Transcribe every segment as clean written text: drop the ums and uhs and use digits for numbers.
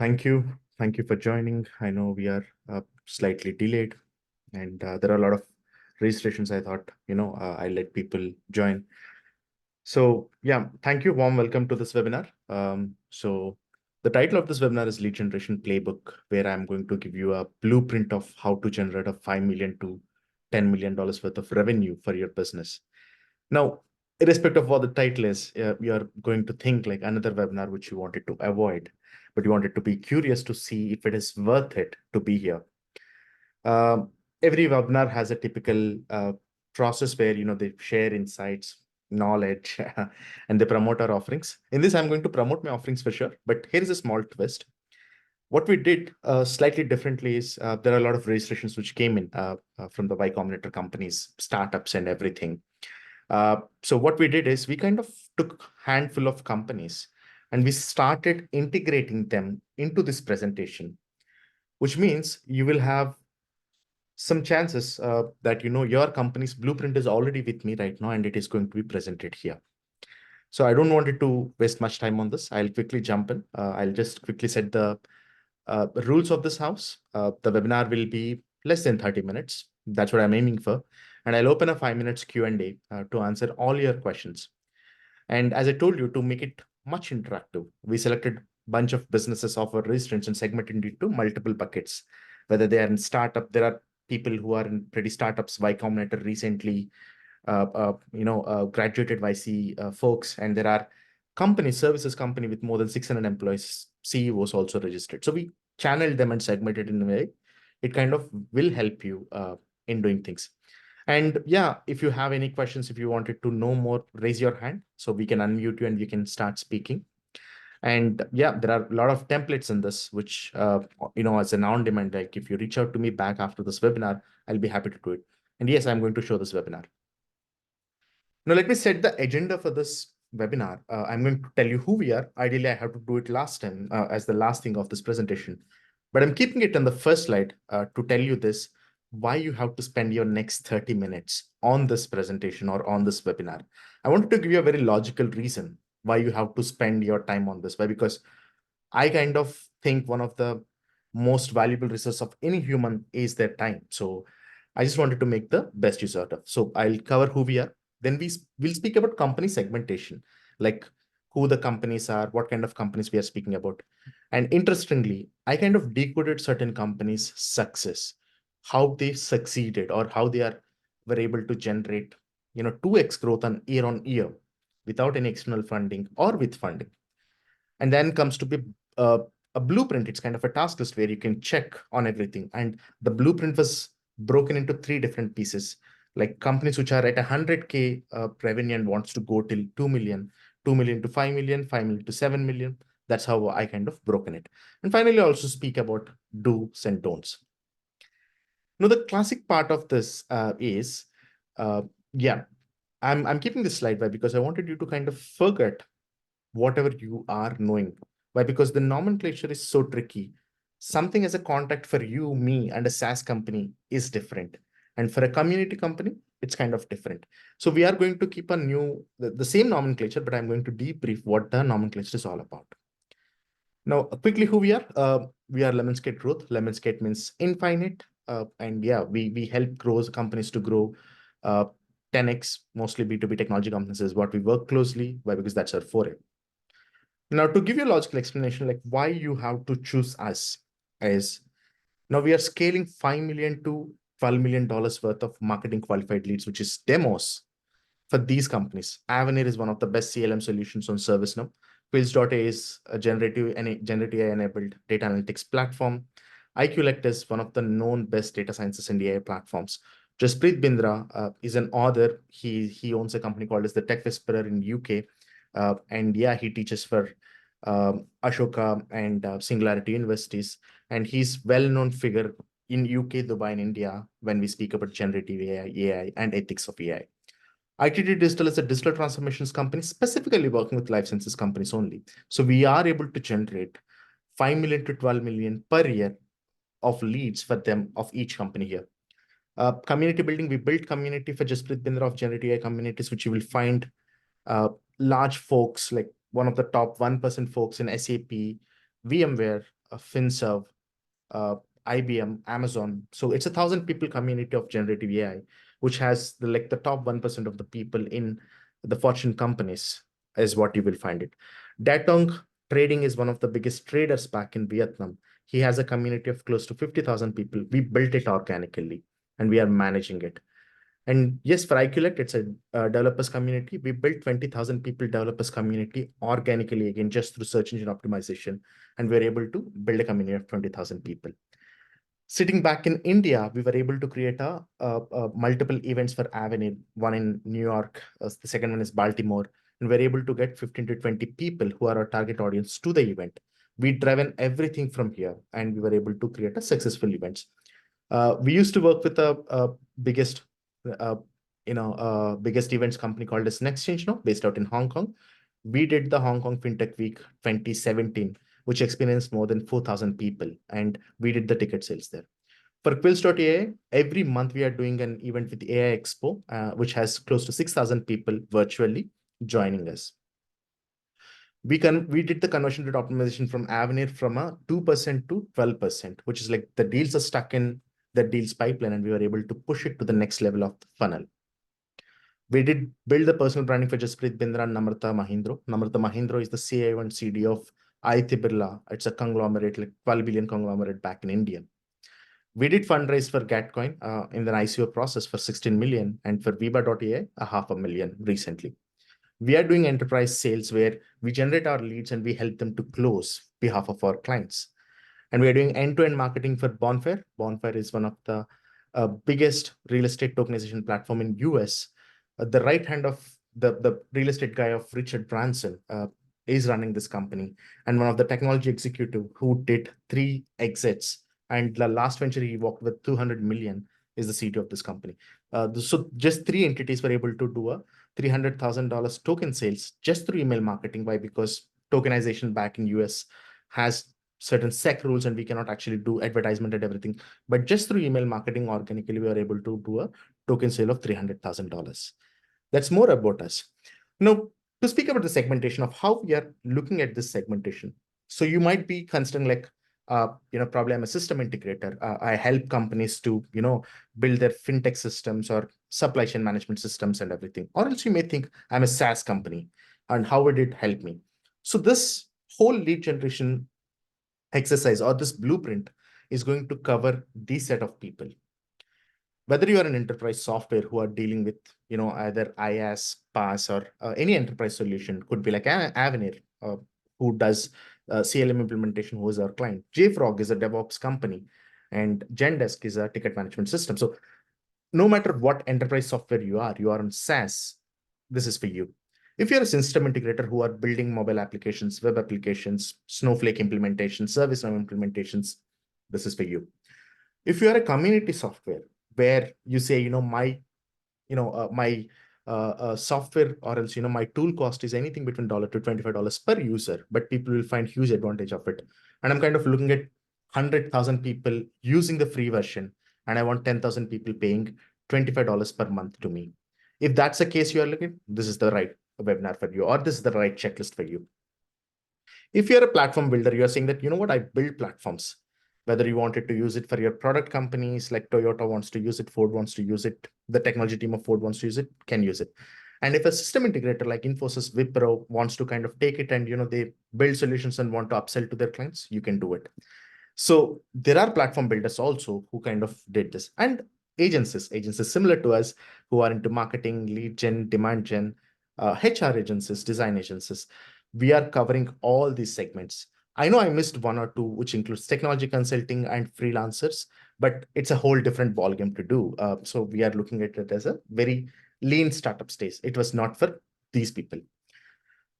Thank you. Thank you for joining. I know we are slightly delayed and there are a lot of registrations. I thought, I'll let people join. So yeah, thank you. Warm welcome to this webinar. So the title of this webinar is Lead Generation Playbook, where I'm going to give you a blueprint of how to generate a $5 million to $10 million worth of revenue for your business. Now, irrespective of what the title is, you are going to think like another webinar which you wanted to avoid, but you wanted to be curious to see if it is worth it to be here. Every webinar has a typical process where they share insights, knowledge, and they promote our offerings. In this, I'm going to promote my offerings for sure, but here is a small twist. What we did slightly differently is there are a lot of registrations which came in from the Y Combinator companies, startups, and everything. So what we did is we kind of took a handful of companies and we started integrating them into this presentation, which means you will have some chances that your company's blueprint is already with me right now and it is going to be presented here. So I don't want it to waste much time on this. I'll quickly jump in. I'll just quickly set the rules of this house. The webinar will be less than 30 minutes. That's what I'm aiming for. And I'll open a 5 minutes Q&A to answer all your questions. And as I told you, to make it much interactive, we selected a bunch of businesses of our registrants and segmented into multiple buckets. Whether they are in startup, there are people who are in pretty startups. Y Combinator recently, graduated YC folks, and there are services company with more than 600 employees, CEOs also registered. So we channeled them and segmented in a way. It kind of will help you in doing things. And yeah, if you have any questions, if you wanted to know more, raise your hand so we can unmute you and you can start speaking. And yeah, there are a lot of templates in this, which, as an on-demand, like if you reach out to me back after this webinar, I'll be happy to do it. And yes, I'm going to show this webinar. Now, let me set the agenda for this webinar. I'm going to tell you who we are. Ideally, I have to do it last time as the last thing of this presentation. But I'm keeping it on the first slide to tell you this, why you have to spend your next 30 minutes on this presentation or on this webinar. I wanted to give you a very logical reason why you have to spend your time on this. Why? Because I kind of think one of the most valuable resources of any human is their time. So I just wanted to make the best use out of. So I'll cover who we are. Then will speak about company segmentation, like who the companies are, what kind of companies we are speaking about. And interestingly, I kind of decoded certain companies' success, how they succeeded or how they were able to generate, 2x growth on year without any external funding or with funding. And then comes to be a blueprint. It's kind of a task list where you can check on everything. And the blueprint was broken into 3 different pieces, like companies which are at 100K revenue and wants to go till 2 million, 2 million to 5 million, 5 million to 7 million. That's how I kind of broken it. And finally, I also speak about do's and don'ts. Now, the classic part of this is, yeah, I'm keeping this slide by because I wanted you to kind of forget whatever you are knowing. Why? Because the nomenclature is so tricky. Something as a contact for you, me, and a SaaS company is different. And for a community company, it's kind of different. So we are going to keep the same nomenclature, but I'm going to debrief what the nomenclature is all about. Now, quickly, who we are? We are Lemniscate Growth. Lemniscate means infinite. And yeah, we help companies to grow 10x, mostly B2B technology companies is what we work closely. Why? Because that's our foray. Now, to give you a logical explanation, like why you have to choose us is, now we are scaling $5 million to $12 million worth of marketing qualified leads, which is demos for these companies. Avenir is one of the best CLM solutions on ServiceNow. Quiz.ai is a generative AI-enabled data analytics platform. IQLect is one of the known best data sciences and AI platforms. Jasprit Bindra is an author. He owns a company called as the Tech Whisperer in UK. And yeah, he teaches for Ashoka and Singularity universities. And he's well-known figure in UK, Dubai, and India when we speak about generative AI and ethics of AI. ITT Digital is a digital transformations company specifically working with life sciences companies only. So we are able to generate 5 million to 12 million per year of leads for them of each company here. Community building, we built community for Jasprit Bindra of generative AI communities, which you will find large folks, like one of the top 1% folks in SAP, VMware, FinServ, uh, IBM, Amazon. So it's 1,000 people community of generative AI, which has the top 1% of the people in the Fortune companies is what you will find it. Datong Trading is one of the biggest traders back in Vietnam. He has a community of close to 50,000 people. We built it organically and we are managing it. And yes, for iQLect, it's a developers community. We built 20,000 people developers community organically, again, just through search engine optimization. And we were able to build a community of 20,000 people. Sitting back in India, we were able to create multiple events for Avenir, one in New York, the second one is Baltimore, and we're able to get 15 to 20 people who are our target audience to the event. We driven everything from here, and we were able to create a successful events. We used to work with a biggest, uh, biggest events company called as Nextchange now, based out in Hong Kong. We did the Hong Kong FinTech Week 2017, which experienced more than 4,000 people, and we did the ticket sales there. For Quills.ai, every month we are doing an event with the AI Expo, which has close to 6,000 people virtually joining us. We did the conversion rate optimization from Avenir from a 2% to 12%, which is like the deals are stuck in the deals pipeline, and we were able to push it to the next level of the funnel. We did build the personal branding for Jasprit Bindra and Namrata Mahindra. Namrata Mahindra is the CIO and CDO of Aditya Birla. It's a conglomerate, like 12 billion conglomerate back in India. We did fundraise for Gatcoin in the ICO process for 16 million, and for Viva.ai, a $500,000 recently. We are doing enterprise sales where we generate our leads and we help them to close behalf of our clients. And we are doing end-to-end marketing for Bonfire. Bonfire is one of the biggest real estate tokenization platform in US. The right hand of the real estate guy of Richard Branson is running this company, and one of the technology executive who did 3 exits. And the last venture he walked with 200 million is the CEO of this company. So just 3 entities were able to do a $300,000 token sales just through email marketing. Why? Because tokenization back in US has certain SEC rules and we cannot actually do advertisement and everything. But just through email marketing organically, we are able to do a token sale of $300,000. That's more about us. Now, to speak about the segmentation of how we are looking at this segmentation. So you might be considering like, probably I'm a system integrator. I help companies to, build their fintech systems or supply chain management systems and everything. Or else you may think I'm a SaaS company and how would it help me? So this whole lead generation exercise or this blueprint is going to cover this set of people. Whether you are an enterprise software who are dealing with, either IaaS, PaaS, or any enterprise solution, could be like Avenir, who does CLM implementation, who is our client. JFrog is a DevOps company, and Zendesk is a ticket management system. So no matter what enterprise software you are on SaaS, this is for you. If you're a system integrator who are building mobile applications, web applications, Snowflake implementations, ServiceNow implementations, this is for you. If you are a community software where you say, my software or else, my tool cost is anything between $1 to $25 per user, but people will find huge advantage of it. And I'm kind of looking at 100,000 people using the free version, and I want 10,000 people paying $25 per month to me. If that's the case you are looking, this is the right webinar for you, or this is the right checklist for you. If you're a platform builder, you're saying that, I build platforms, whether you wanted to use it for your product companies, like Toyota wants to use it, Ford wants to use it, the technology team of Ford wants to use it, can use it. And if a system integrator like Infosys, Wipro wants to kind of take it and, they build solutions and want to upsell to their clients, you can do it. So there are platform builders also who kind of did this. And agencies similar to us who are into marketing, lead gen, demand gen, HR agencies, design agencies. We are covering all these segments. I know I missed one or two, which includes technology consulting and freelancers, but it's a whole different ballgame to do. So we are looking at it as a very lean startup stage. It was not for these people.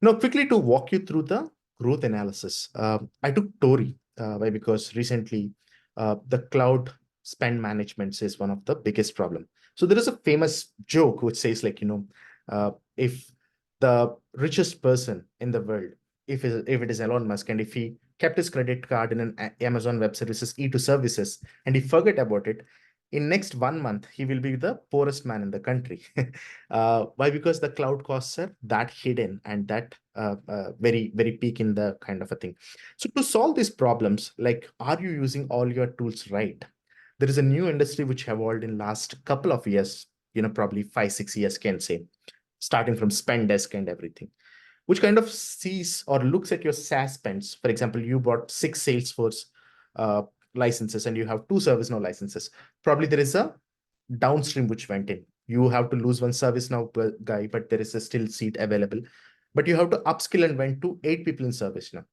Now, quickly to walk you through the growth analysis, I took Tori. Why? Because recently, the cloud spend management is one of the biggest problem. So there is a famous joke which says like, if the richest person in the world, if it is Elon Musk, and if he kept his credit card in an Amazon Web Services E2 services, and he forget about it, in next 1 month, he will be the poorest man in the country. Why? Because the cloud costs are that hidden and that very, very peak in the kind of a thing. So to solve these problems, like, are you using all your tools right? There is a new industry which evolved in last couple of years, probably 5, 6 years, can say, starting from spend desk and everything, which kind of sees or looks at your SaaS spends. For example, you bought 6 Salesforce uh, licenses and you have 2 ServiceNow licenses. Probably there is a downstream which went in. You have to lose one ServiceNow guy, but there is a still seat available. But you have to upskill and went to 8 people in ServiceNow.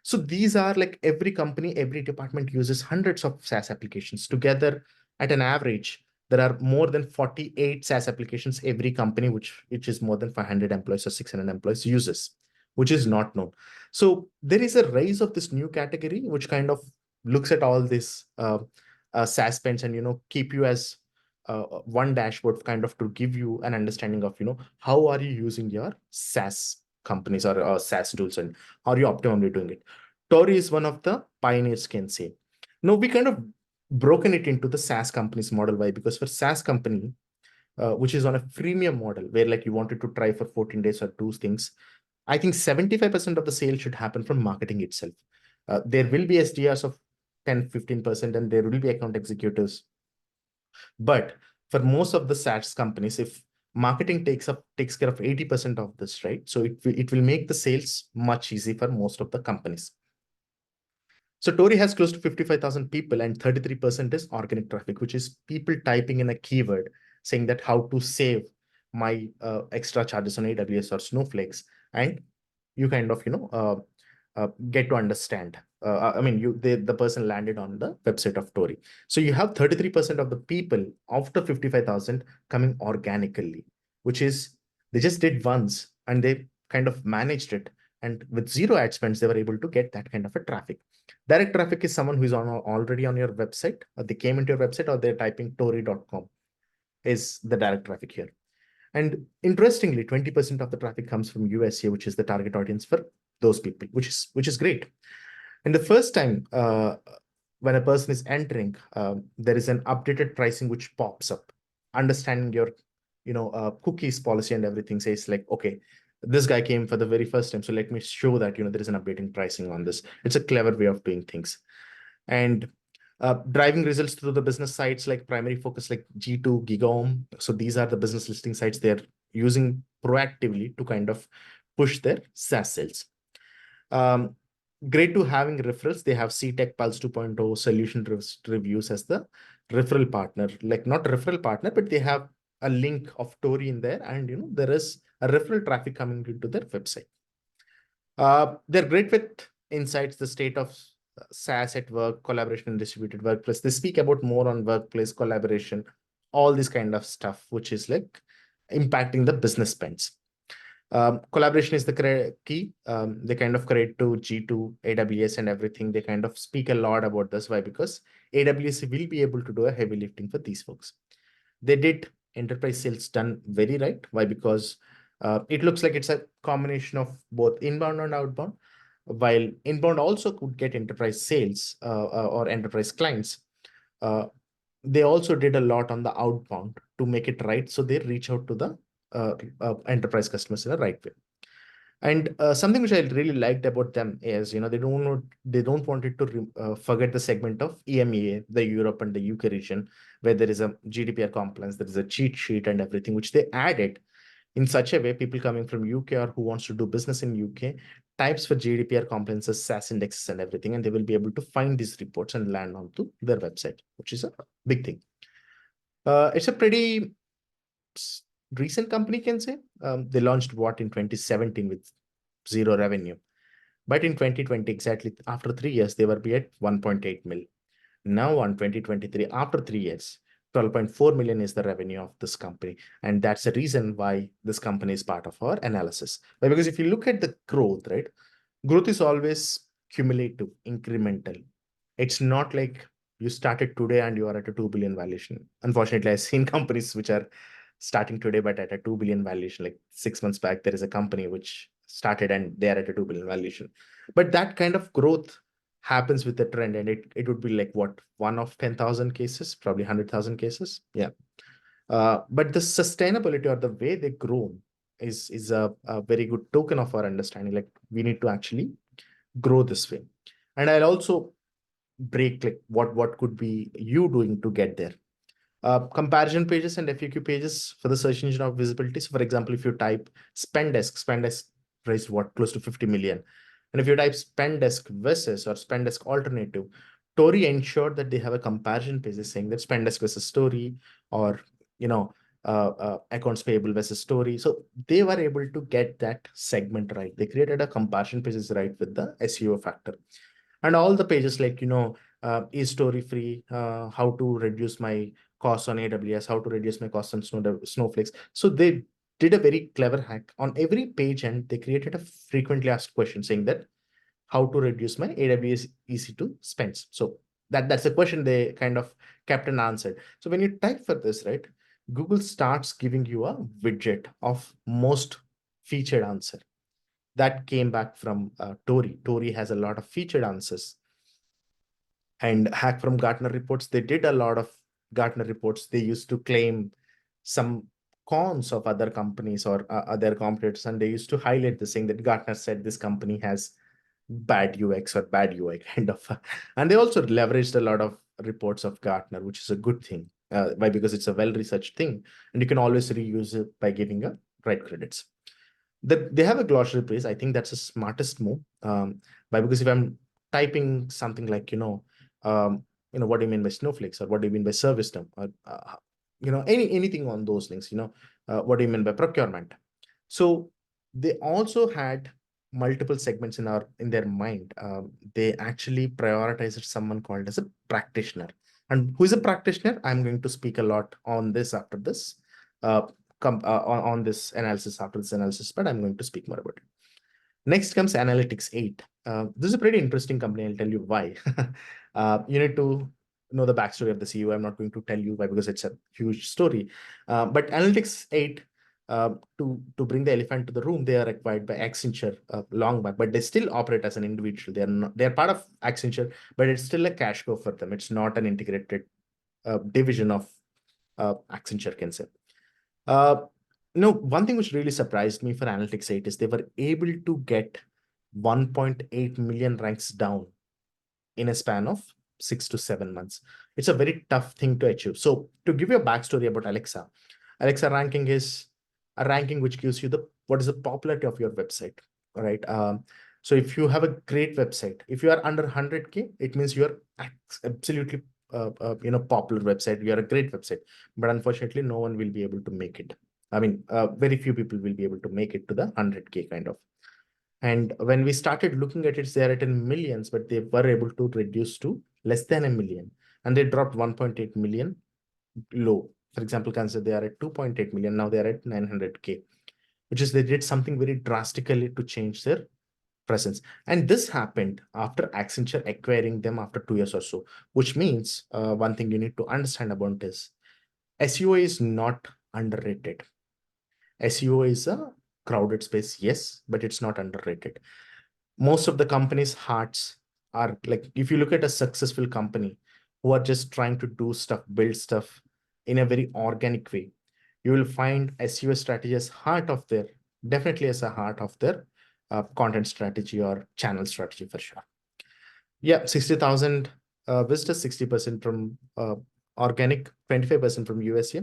So these are like every company, every department uses hundreds of SaaS applications together. At an average, there are more than 48 SaaS applications every company, which is more than 500 employees or 600 employees uses, which is not known. So there is a rise of this new category, which kind of looks at all this SaaS spends and, keep you as one dashboard kind of to give you an understanding of, how are you using your SaaS companies or SaaS tools and how are you optimally doing it. Tori is one of the pioneers, can say. Now we kind of broken it into the SaaS companies model. Why? Because for SaaS company, which is on a freemium model where like you wanted to try for 14 days or do things, I think 75% of the sale should happen from marketing itself. There will be SDRs of 10, 15%, and there will be account executives. But for most of the SaaS companies, if marketing takes care of 80% of this, right? So it will make the sales much easy for most of the companies. So Tori has close to 55,000 people and 33% is organic traffic, which is people typing in a keyword saying that how to save my extra charges on AWS or Snowflakes. And you kind of, get to understand. I mean, the person landed on the website of Tori. So you have 33% of the people after 55,000 coming organically, which is they just did once and they kind of managed it. And with zero ad spends, they were able to get that kind of a traffic. Direct traffic is someone who is already on your website, or they came into your website, or they're typing tori.com is the direct traffic here. And interestingly, 20% of the traffic comes from USA, which is the target audience for those people, which is great. And the first time when a person is entering, there is an updated pricing which pops up. Understanding your, cookies policy and everything says like, okay, this guy came for the very first time, so let me show that there is an updating pricing on this. It's a clever way of doing things. And driving results through the business sites like primary focus like G2, GigaOM. So these are the business listing sites they're using proactively to kind of push their SaaS sales. Great to having referrals. They have CTech Pulse 2.0 solution reviews as the referral partner, like not referral partner, but they have a link of Tori in there, and there is a referral traffic coming into their website. They're great with insights, the state of SaaS at work, collaboration and distributed workplace. They speak about more on workplace collaboration, all this kind of stuff, which is like impacting the business spends. Collaboration is the key. They kind of create to G2, AWS and everything. They kind of speak a lot about this. Why? Because AWS will be able to do a heavy lifting for these folks. They did enterprise sales done very right. Why? Because it looks like it's a combination of both inbound and outbound. While inbound also could get enterprise sales or enterprise clients, they also did a lot on the outbound to make it right. So they reach out to the enterprise customers in the right way. And something which I really liked about them is, they don't want it to forget the segment of EMEA, the Europe and the UK region, where there is a GDPR compliance, there is a cheat sheet and everything, which they added in such a way people coming from UK or who wants to do business in UK types for GDPR compliances, SaaS indexes and everything, and they will be able to find these reports and land onto their website, which is a big thing. It's a pretty recent company, can say. They launched what in 2017 with zero revenue. But in 2020, exactly after 3 years, they were be at 1.8 mil. Now on 2023, after 3 years, 12.4 million is the revenue of this company. And that's the reason why this company is part of our analysis. But because if you look at the growth, right, growth is always cumulative, incremental. It's not like you started today and you are at a 2 billion valuation. Unfortunately, I've seen companies which are starting today, but at a 2 billion valuation. Like 6 months back, there is a company which started and they are at a 2 billion valuation. But that kind of growth happens with the trend, and it would be like what, one of 10,000 cases, probably 100,000 cases. Yeah. But the sustainability or the way they grow is a very good token of our understanding. Like we need to actually grow this way. And I'll also break like what could be you doing to get there. Comparison pages and FAQ pages for the search engine of visibility. So for example, if you type Spendesk raised what, close to 50 million. And if you type Spendesk versus or Spendesk alternative, Tory ensured that they have a comparison page saying that Spendesk versus Story, or, you know, accounts payable versus Story. So they were able to get that segment right. They created a comparison pages right with the SEO factor. And all the pages like, is Story free? How to reduce my costs on AWS? How to reduce my costs on Snowflakes? So they did a very clever hack on every page, and they created a frequently asked question saying that how to reduce my AWS EC2 spends. So that's a question they kind of kept and answered. So when you type for this, right, Google starts giving you a widget of most featured answer that came back from Tory. Tory has a lot of featured answers. And hack from Gartner reports, they did a lot of Gartner reports. They used to claim some cons of other companies or other competitors, and they used to highlight the saying that Gartner said this company has bad UX or bad UI kind of. And they also leveraged a lot of reports of Gartner, which is a good thing. Why? Because it's a well-researched thing, and you can always reuse it by giving a right credits. They have a glossary page. I think that's the smartest move. Why? Because if I'm typing something like, what do you mean by snowflakes, or what do you mean by service term, or anything on those links, what do you mean by procurement? So they also had multiple segments in their mind. They actually prioritized someone called as a practitioner. And who is a practitioner? I'm going to speak a lot on this after this. On this analysis after this analysis, but I'm going to speak more about it. Next comes Analytics 8. This is a pretty interesting company. I'll tell you why. You need to know the backstory of the CEO. I'm not going to tell you why, because it's a huge story. But Analytics 8, to bring the elephant to the room, they are acquired by Accenture long back, but they still operate as an individual. They're part of Accenture, but it's still a cash cow for them. It's not an integrated division of Accenture, can say. One thing which really surprised me for Analytics 8 is they were able to get 1.8 million ranks down in a span of 6 to 7 months. It's a very tough thing to achieve. So to give you a backstory about Alexa ranking is a ranking which gives you what is the popularity of your website, right? So if you have a great website, if you are under 100K, it means you're absolutely popular website. You are a great website, but unfortunately, no one will be able to make it. I mean, very few people will be able to make it to the 100K kind of. And when we started looking at it, they're at in millions, but they were able to reduce to less than a million. And they dropped 1.8 million low. For example, consider they are at 2.8 million. Now they are at 900K, which is they did something very drastically to change their presence. And this happened after Accenture acquiring them after 2 years or so, which means one thing you need to understand about is SEO is not underrated. SEO is a crowded space, yes, but it's not underrated. Most of the companies' hearts are like, if you look at a successful company who are just trying to do stuff, build stuff in a very organic way, you will find SEO strategy as definitely as a heart of their content strategy or channel strategy for sure. Yeah, 60,000 visitors, 60% from organic, 25% from USA.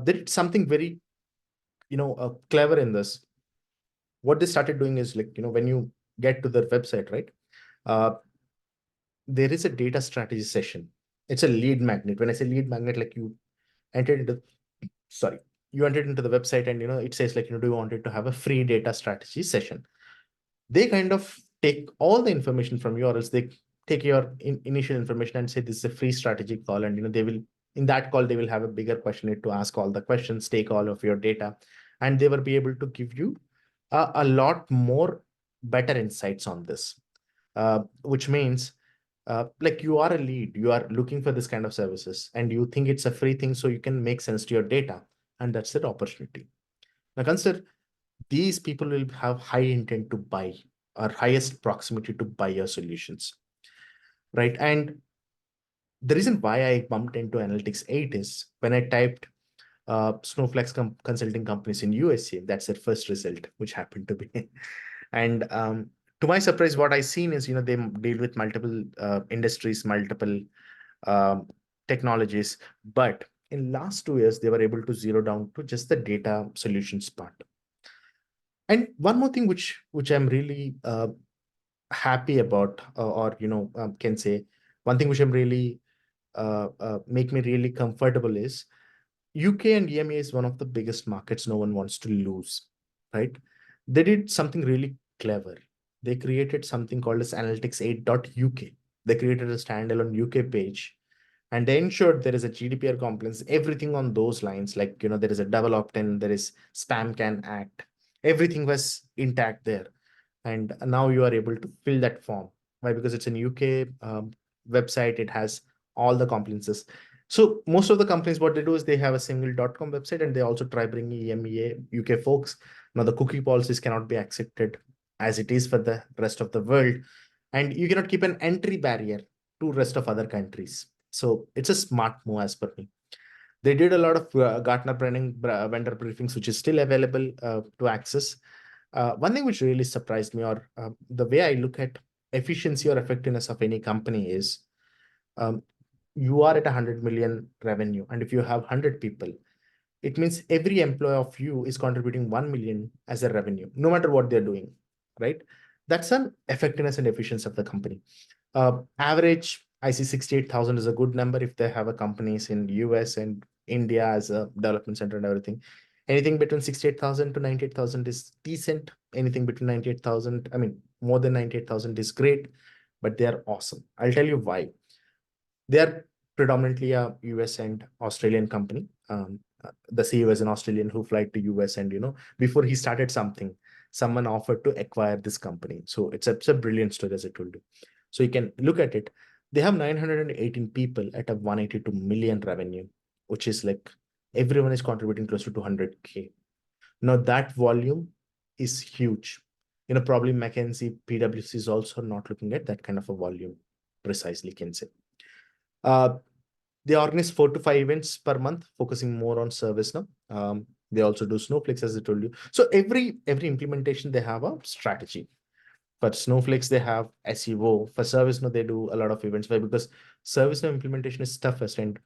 They did something very, clever in this. What they started doing is like, when you get to their website, right? There is a data strategy session. It's a lead magnet. When I say lead magnet, like you entered into the website, and it says like, do you want it to have a free data strategy session? They kind of take all the information from you, or else they take your initial information and say this is a free strategy call, and they will, in that call, they will have a bigger questionnaire to ask all the questions, take all of your data, and they will be able to give you a lot more better insights on this, which means like you are a lead, you are looking for this kind of services, and you think it's a free thing, so you can make sense to your data, and that's the opportunity. Now consider these people will have high intent to buy or highest proximity to buy your solutions. right? And the reason why I bumped into Analytics 8 is when I typed Snowflake's consulting companies in USA, that's their first result, which happened to be. And to my surprise, what I seen is, they deal with multiple industries, multiple um, technologies, but in last 2 years, they were able to zero down to just the data solutions part. And one more thing which I'm really happy about, or can say one thing which I'm really make me really comfortable is UK and EMEA is one of the biggest markets no one wants to lose, right? They did something really clever. They created something called as analytics8.uk. They created a standalone UK page, and they ensured there is a GDPR compliance, everything on those lines. Like, there is a double opt-in, there is spam can act. Everything was intact there. And now you are able to fill that form. Why? Because it's an UK website. It has all the compliances. So most of the companies, what they do is they have a single .com website, and they also try bringing EMEA UK folks. Now the cookie policies cannot be accepted as it is for the rest of the world, and you cannot keep an entry barrier to rest of other countries. So it's a smart move as per me. They did a lot of Gartner vendor briefings, which is still available to access. One thing which really surprised me, or the way I look at efficiency or effectiveness of any company is, um, you are at 100 million revenue, and if you have 100 people, it means every employee of you is contributing 1 million as a revenue, no matter what they're doing, right? That's an effectiveness and efficiency of the company. Average, I see 68,000 is a good number if they have a companies in US and India as a development center and everything. Anything between 68,000 to 98,000 is decent. Anything between 98,000, I mean, more than 98,000 is great, but they are awesome. I'll tell you why. They are predominantly a US and Australian company. The CEO is an Australian who flight to US, and before he started something, someone offered to acquire this company. So it's a brilliant story, as I told you. So you can look at it. They have 918 people at a 182 million revenue, which is like everyone is contributing close to 200K. Now that volume is huge. Probably McKinsey, PwC is also not looking at that kind of a volume, precisely, can say. Uh, they organize 4 to 5 events per month, focusing more on service now. They also do Snowflakes, as I told you. So every implementation, they have a strategy. For Snowflakes, they have SEO. For ServiceNow, they do a lot of events. Why? Because ServiceNow implementation is toughest. And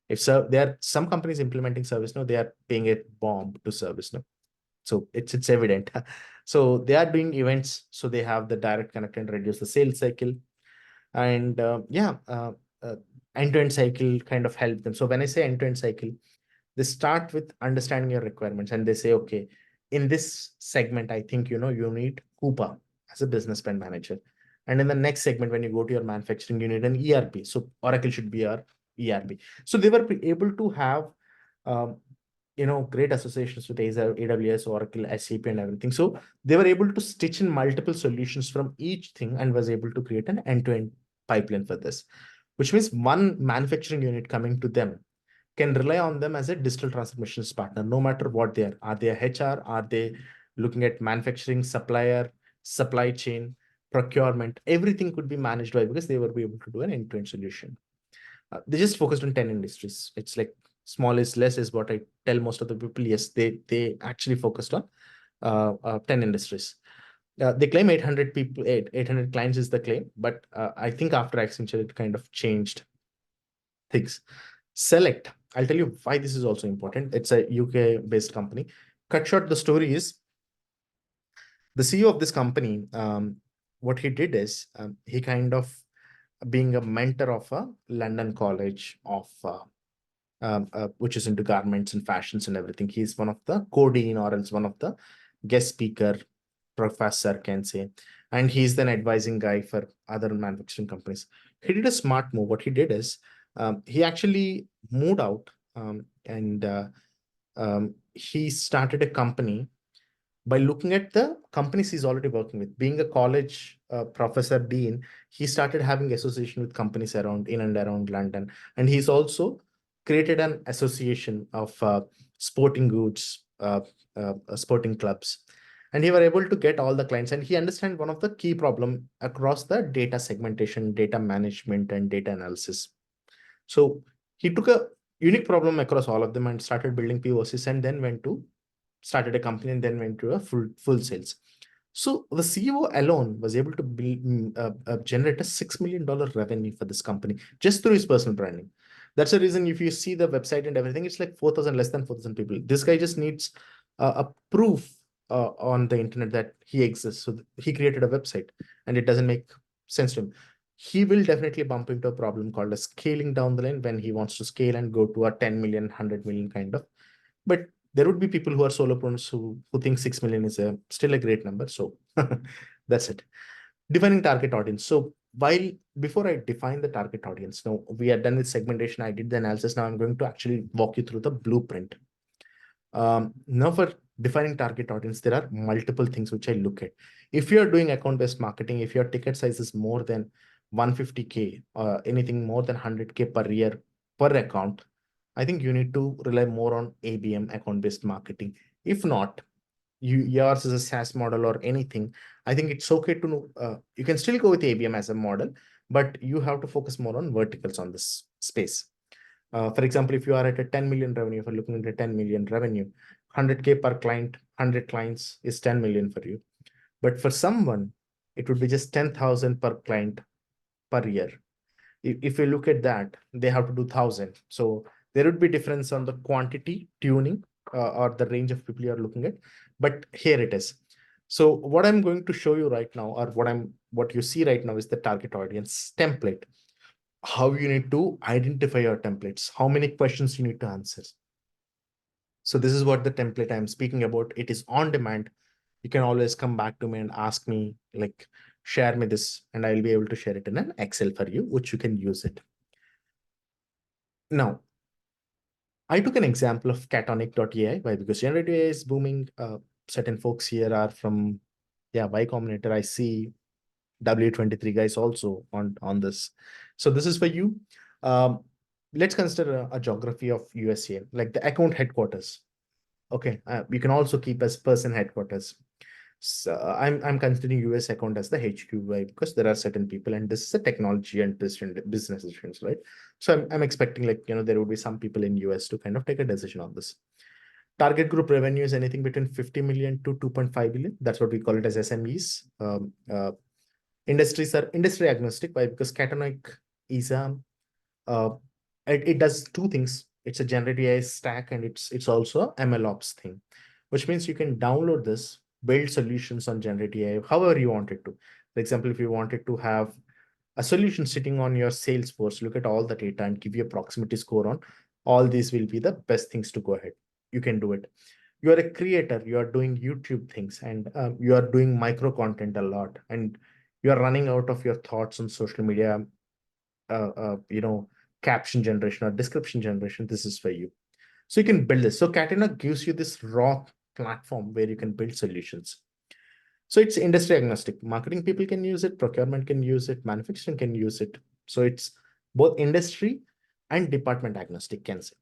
if there are some companies implementing ServiceNow, they are paying a bomb to ServiceNow. So it's evident. So they are doing events. So they have the direct connect and reduce the sales cycle. And end-to-end cycle kind of help them. So when I say end-to-end cycle, they start with understanding your requirements, and they say, okay, in this segment, I think you need Coupa as a business spend manager. And in the next segment, when you go to your manufacturing, you need an ERP. So Oracle should be your ERP. So they were able to have um, great associations with AWS, Oracle, SAP, and everything. So they were able to stitch in multiple solutions from each thing and was able to create an end-to-end pipeline for this, which means one manufacturing unit coming to them can rely on them as a digital transformations partner, no matter what they are. Are they a HR? Are they looking at manufacturing, supplier, supply chain, procurement? Everything could be managed by, because they will be able to do an end-to-end solution. They just focused on 10 industries. It's like small is less is what I tell most of the people. Yes, they actually focused on 10 industries. They claim 800 people, 800 clients is the claim, but I think after Accenture, it kind of changed things. Select. I'll tell you why this is also important. It's a UK-based company. Cut short, the story is the CEO of this company. What he did is he kind of being a mentor of a London college of which is into garments and fashions and everything. He's one of the co-dean, or else one of the guest speaker professor, can say, and he's then advising guy for other manufacturing companies. He did a smart move. What he did is he actually moved out, and he started a company by looking at the companies he's already working with. Being a college professor dean, he started having association with companies around in and around London, and he's also created an association of sporting goods, sporting clubs, And he were able to get all the clients, and he understand one of the key problem across the data segmentation, data management, and data analysis. So he took a unique problem across all of them and started building POCs, and then started a company, and then went to a full sales. So the CEO alone was able to generate a $6 million revenue for this company just through his personal branding. That's the reason if you see the website and everything, it's like 4,000, less than 4,000 people. This guy just needs a proof on the internet that he exists. So he created a website, and it doesn't make sense to him. He will definitely bump into a problem called a scaling down the line when he wants to scale and go to a 10 million, 100 million kind of. But there would be people who are solopreneurs who think 6 million is still a great number. So that's it. Defining target audience. So before I define the target audience, now we are done with segmentation. I did the analysis. Now I'm going to actually walk you through the blueprint. Now for defining target audience, there are multiple things which I look at. If you're doing account-based marketing, if your ticket size is more than 150K, anything more than 100K per year per account, I think you need to rely more on ABM, account-based marketing. If not, yours is a SaaS model or anything, I think it's okay to know, you can still go with ABM as a model, but you have to focus more on verticals on this space. For example, if you are at a 10 million revenue, if you're looking at a 10 million revenue, 100K per client, 100 clients is 10 million for you. But for someone, it would be just 10,000 per client per year. If you look at that, they have to do 1,000. So there would be difference on the quantity tuning or the range of people you're looking at. But here it is. So what I'm going to show you right now, or what you see right now, is the target audience template. How you need to identify your templates, how many questions you need to answer. So this is what the template I'm speaking about. It is on demand. You can always come back to me and ask me, like, share me this, and I'll be able to share it in an Excel for you, which you can use it. Now, I took an example of Catonic.ai. Why? Because generative AI is booming. Certain folks here are from, Y Combinator. I see W23 guys also on this. So this is for you. Let's consider a geography of USA, like the account headquarters. Okay, you can also keep as person headquarters. So I'm considering US account as the HQ, right? Because there are certain people, and this is a technology and business decisions, right? So I'm expecting, like, there would be some people in US to kind of take a decision on this. Target group revenue is anything between 50 million to 2.5 billion. That's what we call it as SMEs. Industries are industry agnostic. Why? Because Catonic is uh, it does two things. It's a generative AI stack, and it's also a MLOps thing, which means you can download this, build solutions on generative AI however you want it to. For example, if you wanted to have a solution sitting on your Salesforce, look at all the data and give you a proximity score on all these will be the best things to go ahead. You can do it. You are a creator, you are doing YouTube things, and you are doing micro content a lot, and you are running out of your thoughts on social media, caption generation or description generation. This is for you. So you can build this. So Catena gives you this raw platform where you can build solutions. So it's industry agnostic. Marketing people can use it, procurement can use it, manufacturing can use it. So it's both industry and department agnostic, can say.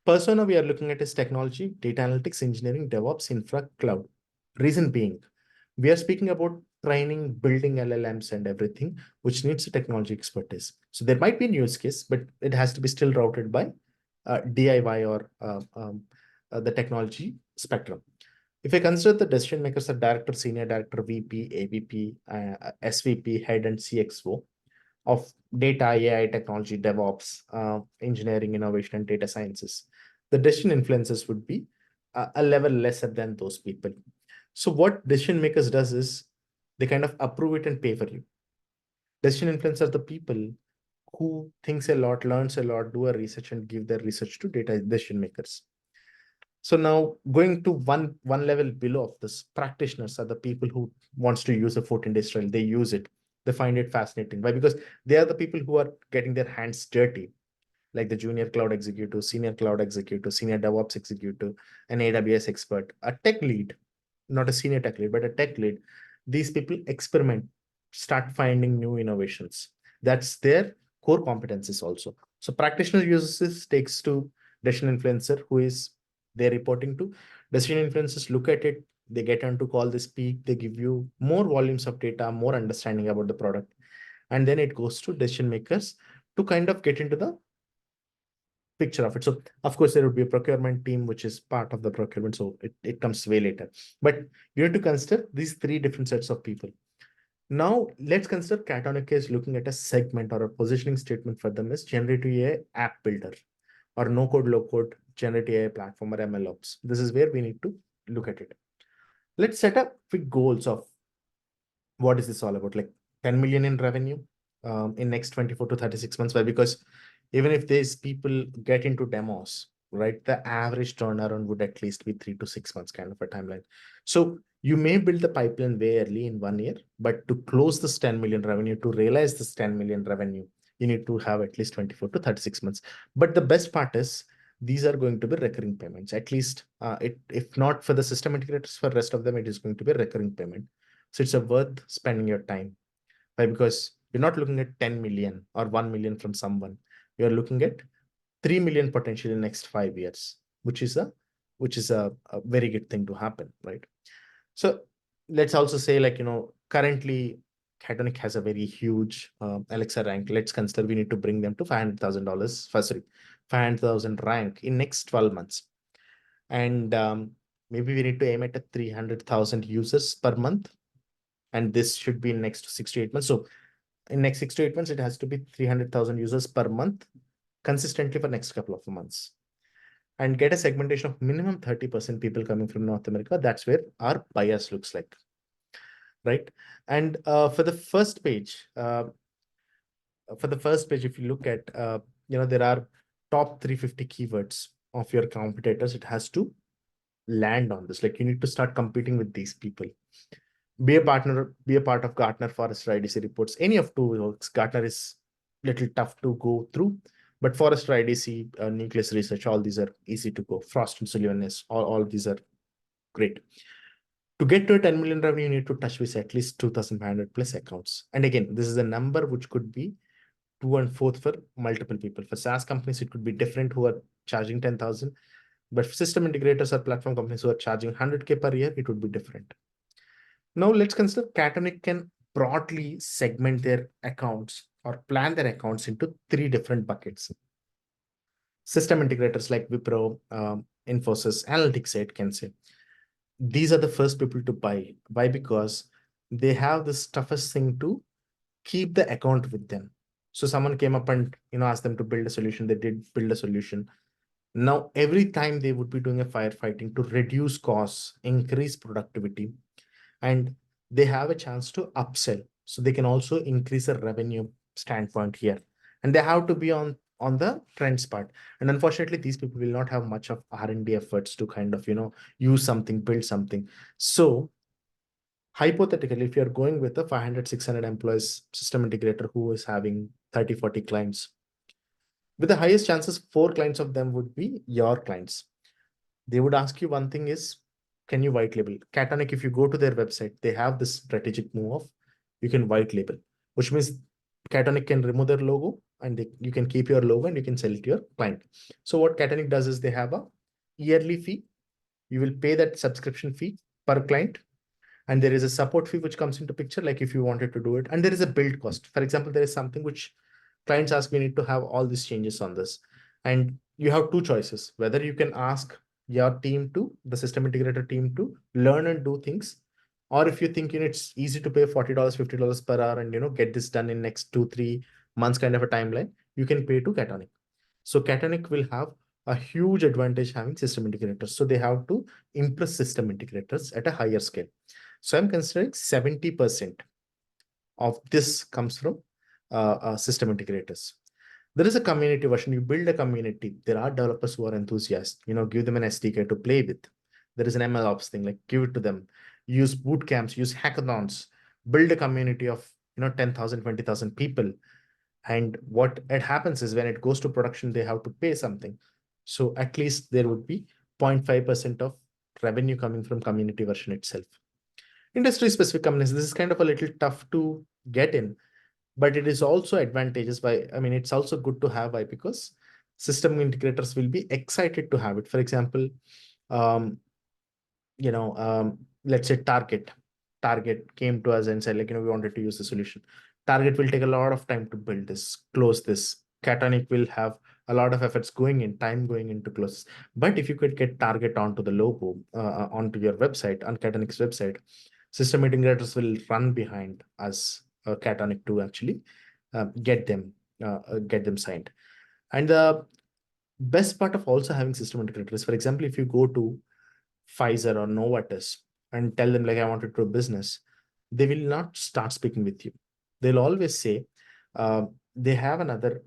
Persona we are looking at is technology, data analytics, engineering, DevOps, infra, cloud. Reason being, we are speaking about training, building LLMs and everything, which needs a technology expertise. So there might be a use case, but it has to be still routed by DIY or the technology spectrum. If I consider the decision makers are director, senior director, VP, AVP, SVP, head, and CXO of data, AI, technology, DevOps, engineering, innovation, and data sciences, the decision influencers would be a level lesser than those people. So what decision makers does is they kind of approve it and pay for you. Decision influencers are the people who thinks a lot, learns a lot, do a research, and give their research to data decision makers. So now going to one level below of this, practitioners are the people who wants to use a foot industrial. They use it. They find it fascinating. Why? Because they are the people who are getting their hands dirty, like the junior cloud executive, senior cloud executive, senior DevOps executive, an AWS expert, a tech lead, not a senior tech lead, but a tech lead. These people experiment, start finding new innovations. That's their core competencies also. So practitioner uses this, takes to decision influencer, who is they're reporting to. Decision influencers look at it, they get on to call this peak, they give you more volumes of data, more understanding about the product. And then it goes to decision makers to kind of get into the picture of it. So of course, there would be a procurement team, which is part of the procurement. So it comes way later. But you need to consider these three different sets of people. Now let's consider Catonic is looking at a segment or a positioning statement for them is generative AI app builder or no code, low code generative AI platform or MLOps. This is where we need to look at it. Let's set up quick goals of what is this all about, like 10 million in revenue in next 24 to 36 months. Why? Because even if these people get into demos, right, the average turnaround would at least be 3 to 6 months kind of a timeline. So you may build the pipeline way early in 1 year, but to close this 10 million revenue, to realize this 10 million revenue, you need to have at least 24 to 36 months. But the best part is these are going to be recurring payments. At least if not for the system integrators, for rest of them, it is going to be a recurring payment. So it's a worth spending your time. Why? Because you're not looking at 10 million or 1 million from someone. You're looking at 3 million potentially in the next 5 years, which is a very good thing to happen, right? So let's also say, like, currently Catonic has a very huge Alexa rank. Let's consider we need to bring them to $500,000 first, 500,000 rank in next 12 months. And maybe we need to aim at a 300,000 users per month. And this should be in next 6 to 8 months. So in next 6 to 8 months, it has to be 300,000 users per month consistently for next couple of months. And get a segmentation of minimum 30% people coming from North America. That's where our bias looks like, right? And for the first page, if you look at, there are top 350 keywords of your competitors. It has to land on this. Like, you need to start competing with these people. Be a partner, be a part of Gartner Forrester IDC reports. Any of two works. Gartner is little tough to go through, but Forrester IDC, Nucleus Research, all these are easy to go. Frost and Sullivan is all these are great. To get to a 10 million revenue, you need to touch with at least 2,500 plus accounts. And again, this is a number which could be 2 and 4 for multiple people. For SaaS companies, it could be different who are charging 10,000. But for system integrators or platform companies who are charging 100K per year, it would be different. Now let's consider Catonic can broadly segment their accounts or plan their accounts into 3 different buckets. System integrators like Wipro, Infosys, Analytics can say, these are the first people to buy. Why? Because they have this toughest thing to keep the account with them. So someone came up and asked them to build a solution. They did build a solution. Now every time they would be doing a firefighting to reduce costs, increase productivity, and they have a chance to upsell. So they can also increase the revenue standpoint here. And they have to be on the trends part. And unfortunately, these people will not have much of R&D efforts to kind of, use something, build something. So hypothetically, if you're going with a 500, 600 employees system integrator who is having 30, 40 clients, with the highest chances, 4 clients of them would be your clients. They would ask you one thing is, can you white label? Catonic, if you go to their website, they have this strategic move of you can white label, which means Catonic can remove their logo and you can keep your logo and you can sell it to your client. So what Catonic does is they have a yearly fee. You will pay that subscription fee per client. And there is a support fee which comes into picture, like if you wanted to do it. And there is a build cost. For example, there is something which clients ask, we need to have all these changes on this. And you have 2 choices, whether you can ask your team to, the system integrator team to learn and do things. Or if you think it's easy to pay $40, $50 per hour and get this done in next 2-3 months kind of a timeline, you can pay to Catonic. So Catonic will have a huge advantage having system integrators. So they have to impress system integrators at a higher scale. So I'm considering 70% of this comes from system integrators. There is a community version. You build a community. There are developers who are enthusiasts. Give them an SDK to play with. There is an MLOps thing, like give it to them. Use boot camps, use hackathons, build a community of 10,000, 20,000 people. And what it happens is when it goes to production, they have to pay something. So at least there would be 0.5% of revenue coming from community version itself. Industry specific companies, this is kind of a little tough to get in, but it is also advantageous it's also good to have. Why? Because system integrators will be excited to have it. For example, let's say Target came to us and said, like, we wanted to use the solution. Target will take a lot of time to build this, close this. Catonic will have a lot of efforts time going into close. But if you could get Target onto the logo, onto your website, on Catonic's website, system integrators will run behind us, Catonic, to actually get them signed. And the best part of also having system integrators, for example, if you go to Pfizer or Novartis and tell them, like, I want to do a business, they will not start speaking with you. They'll always say they have another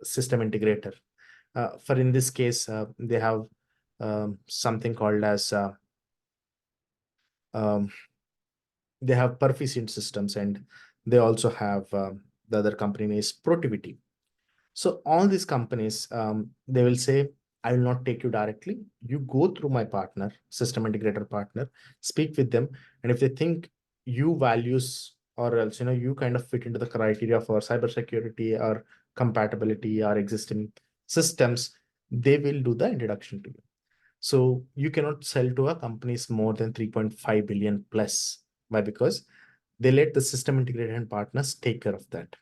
system integrator. For in this case, they have something called as they have Perficient Systems, and they also have the other company is Protivity. So all these companies, they will say, I will not take you directly. You go through my partner, system integrator partner, speak with them. And if they think you values, or else, you kind of fit into the criteria for cybersecurity or compatibility or existing systems, they will do the introduction to you. So you cannot sell to a companies more than 3.5 billion plus. Why? Because they let the system integrator and partners take care of that.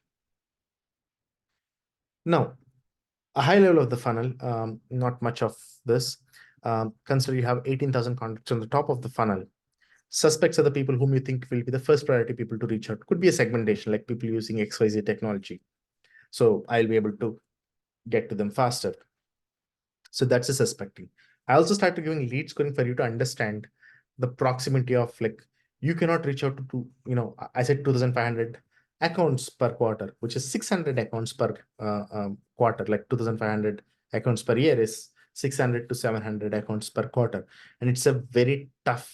Now, a high level of the funnel, not much of this. Consider you have 18,000 contacts on the top of the funnel. Suspects are the people whom you think will be the first priority people to reach out. Could be a segmentation, like people using XYZ technology. So I'll be able to get to them faster. So that's a suspecting. I also started giving lead scoring for you to understand the proximity of, like, you cannot reach out to I said 2,500 accounts per quarter, which is 600 accounts per quarter. Like 2,500 accounts per year is 600 to 700 accounts per quarter. And it's a very tough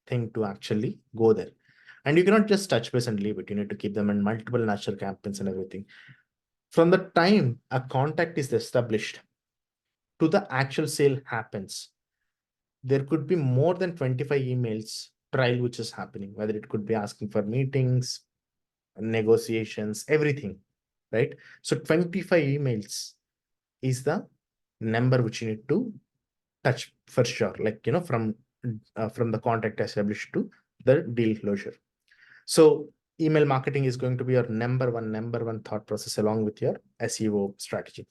thing to actually go there. And you cannot just touch base and leave it. You need to keep them in multiple nurture campaigns and everything. From the time a contact is established to the actual sale happens, there could be more than 25 emails trial which is happening, whether it could be asking for meetings, negotiations, everything, right? So 25 emails is the number which you need to touch for sure, like, from the contact established to the deal closure. So email marketing is going to be your number one thought process along with your SEO strategy.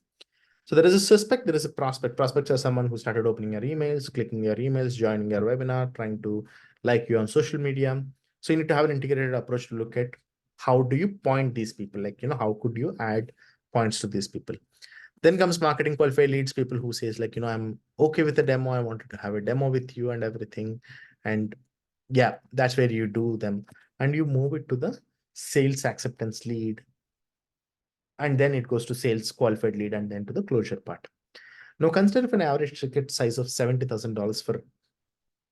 So there is a suspect, there is a prospect. Prospects are someone who started opening your emails, clicking your emails, joining your webinar, trying to like you on social media. So you need to have an integrated approach to look at how do you point these people, like, how could you add points to these people. Then comes marketing qualified leads, people who says, like, I'm okay with the demo. I wanted to have a demo with you and everything. And yeah, that's where you do them and you move it to the sales acceptance lead. And then it goes to sales qualified lead and then to the closure part. Now consider if an average ticket size of $70,000 for,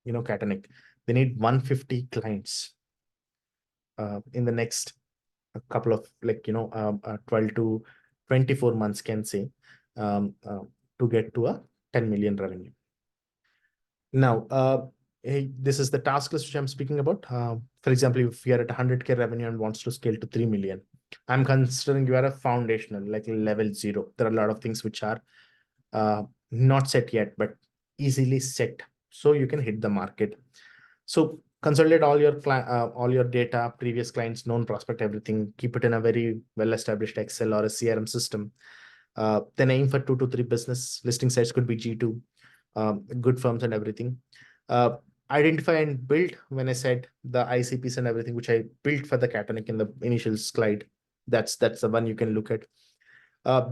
Catanic, they need 150 clients in the next couple of 12 to 24 months, can say, to get to a 10 million revenue. Now, this is the task list which I'm speaking about. For example, if you're at 100K revenue and wants to scale to 3 million, I'm considering you are a foundational, like level 0. There are a lot of things which are not set yet, but easily set. So you can hit the market. So consolidate all your data, previous clients, known prospect, everything, keep it in a very well-established Excel or a CRM system. Then aim for 2 to 3 business listing sites, could be G2, good firms and everything. Identify and build, when I said the ICPs and everything, which I built for the Catonic in the initial slide, that's the one you can look at.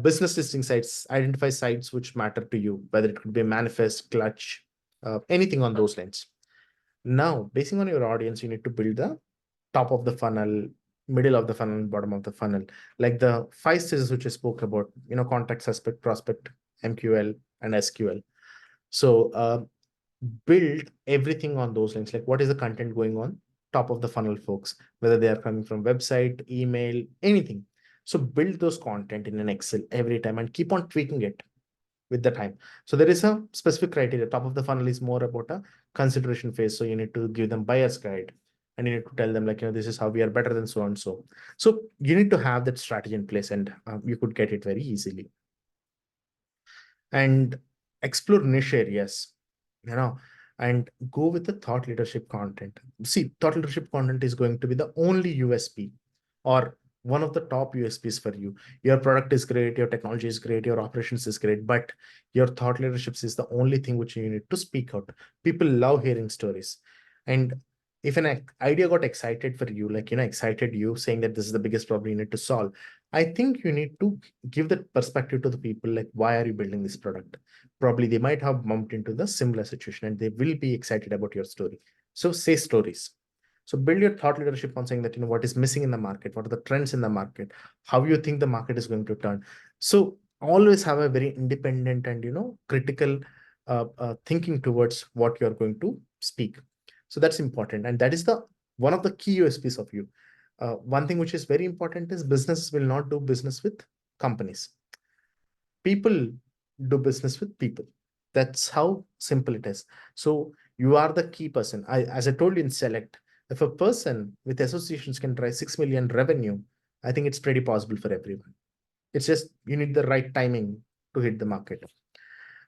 Business listing sites, identify sites which matter to you, whether it could be Manifest, Clutch, anything on those lines. Now, based on your audience, you need to build the top of the funnel, middle of the funnel, bottom of the funnel, like the 5 stages which I spoke about, contact, suspect, prospect, MQL, and SQL. So build everything on those lines. Like, what is the content going on top of the funnel, folks, whether they are coming from website, email, anything. So build those content in an Excel every time and keep on tweaking it with the time. So there is a specific criteria. Top of the funnel is more about a consideration phase. So you need to give them buyer's guide and you need to tell them, like, this is how we are better than so and so. So you need to have that strategy in place, and you could get it very easily. And explore niche areas. and go with the thought leadership content. See, thought leadership content is going to be the only USP or one of the top USPs for you. Your product is great, your technology is great, your operations is great, but your thought leadership is the only thing which you need to speak out. People love hearing stories. And if an idea got excited for you, like, excited you saying that this is the biggest problem you need to solve, I think you need to give that perspective to the people, like, why are you building this product? Probably they might have bumped into the similar situation and they will be excited about your story. So say stories. So build your thought leadership on saying that, what is missing in the market, what are the trends in the market, how you think the market is going to turn. So always have a very independent and, critical thinking towards what you're going to speak. So that's important. And that is the one of the key USPs of you. One thing which is very important is businesses will not do business with companies. People do business with people. That's how simple it is. So you are the key person. As I told you in Select, if a person with associations can drive 6 million revenue, I think it's pretty possible for everyone. It's just you need the right timing to hit the market.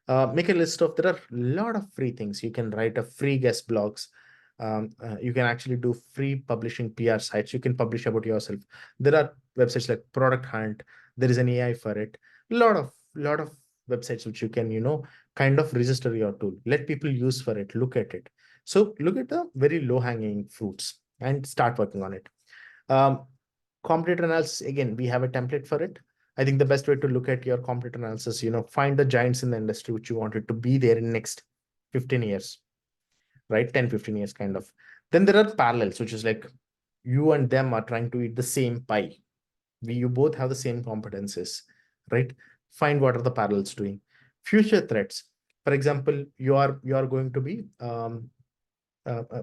Make a list of, there are a lot of free things. You can write a free guest blogs. You can actually do free publishing PR sites. You can publish about yourself. There are websites like Product Hunt. There is an AI for it. Lot of websites which you can, kind of register your tool. Let people use for it. Look at it. So look at the very low hanging fruits and start working on it. Competitor analysis, again, we have a template for it. I think the best way to look at your competitor analysis, find the giants in the industry which you wanted to be there in next 15 years, right? 10, 15 years kind of. Then there are parallels, which is like you and them are trying to eat the same pie. You both have the same competencies, right? Find what are the parallels doing. Future threats. For example, you are going to be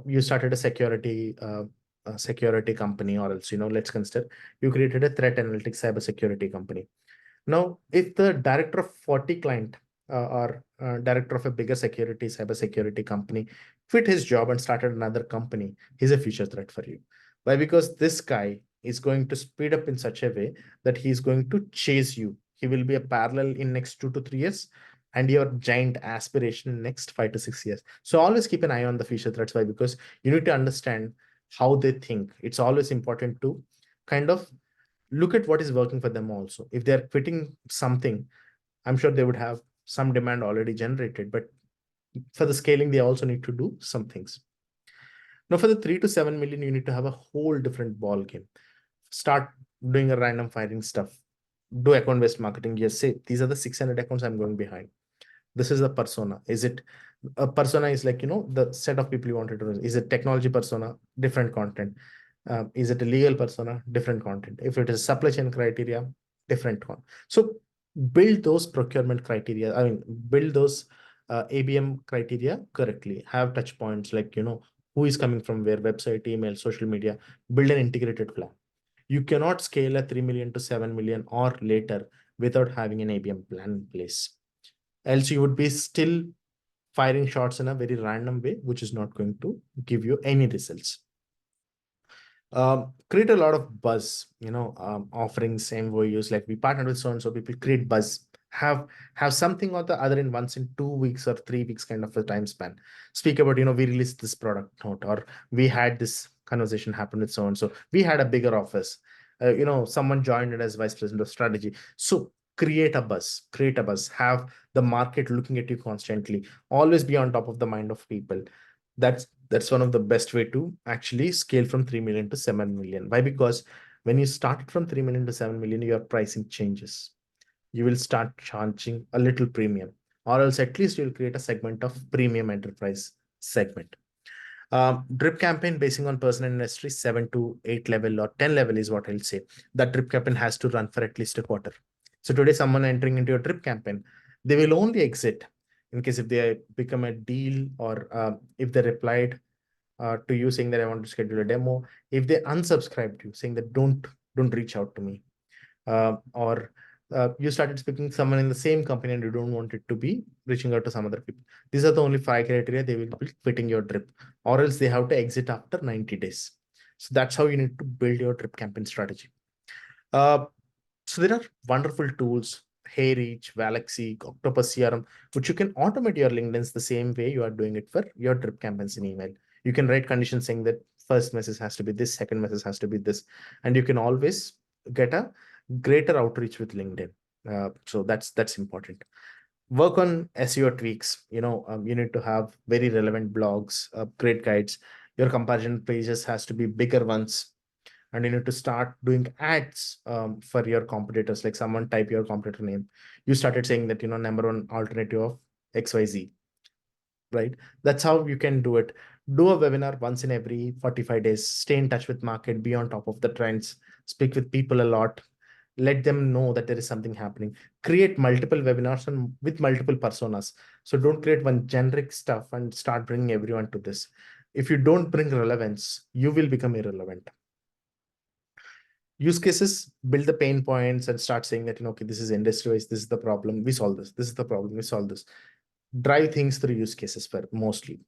you started a security company, or else, let's consider you created a threat analytics cybersecurity company. Now, if the director of 40 client or director of a bigger cybersecurity company quit his job and started another company, he's a future threat for you. Why? Because this guy is going to speed up in such a way that he's going to chase you. He will be a parallel in next 2 to 3 years, and your giant aspiration in next 5 to 6 years. So always keep an eye on the future threats. Why? Because you need to understand how they think. It's always important to kind of look at what is working for them also. If they're quitting something, I'm sure they would have some demand already generated, but for the scaling, they also need to do some things. Now, for the 3 to 7 million, you need to have a whole different ball game. Start doing a random firing stuff. Do account-based marketing. Yes, say these are the 600 accounts I'm going behind. This is the persona. Is it a persona is like, the set of people you wanted to run. Is it technology persona? Different content. Is it a legal persona? Different content. If it is supply chain criteria, different one. So build those procurement criteria. I mean, build those ABM criteria correctly. Have touch points like, who is coming from where, website, email, social media. Build an integrated plan. You cannot scale a 3 million to 7 million or later without having an ABM plan in place. Else you would be still firing shots in a very random way, which is not going to give you any results. Create a lot of buzz, offerings, MOUs, like we partnered with so-and-so, people create buzz. Have something or the other in once in 2 weeks or 3 weeks kind of a time span. Speak about, we released this product note, or we had this conversation happen with so-and-so. We had a bigger office. Someone joined it as vice president of strategy. So create a buzz, have the market looking at you constantly, always be on top of the mind of people. That's one of the best way to actually scale from 3 million to 7 million. Why? Because when you started from 3 million to 7 million, your pricing changes. You will start charging a little premium, or else at least you'll create a segment of premium enterprise segment. Drip campaign basing on person and industry, 7 to 8 level or 10 level is what I'll say. That drip campaign has to run for at least a quarter. So today, someone entering into your drip campaign, they will only exit in case if they become a deal, or if they replied to you saying that I want to schedule a demo. If they unsubscribed you saying that don't reach out to me, or you started speaking to someone in the same company and you don't want it to be reaching out to some other people. These are the only 5 criteria they will be quitting your drip, or else they have to exit after 90 days. So that's how you need to build your drip campaign strategy. So there are wonderful tools HeyReach, Galaxy, Octopus CRM, which you can automate your LinkedIn's the same way you are doing it for your drip campaigns in email. You can write conditions saying that first message has to be this, second message has to be this, and you can always get a greater outreach with LinkedIn. So that's important. Work on SEO tweaks. You need to have very relevant blogs, great guides. Your comparison pages has to be bigger ones, and you need to start doing ads for your competitors. Like someone type your competitor name, you started saying that number one alternative of XYZ, right? That's how you can do it. Do a webinar once in every 45 days. Stay in touch with market, be on top of the trends, speak with people a lot, let them know that there is something happening. Create multiple webinars and with multiple personas. So don't create one generic stuff and start bringing everyone to this. If you don't bring relevance, you will become irrelevant. Use cases, build the pain points and start saying that, okay, this is industry wise, this is the problem, we solve this. This is the problem, we solve this. Drive things through use cases for mostly.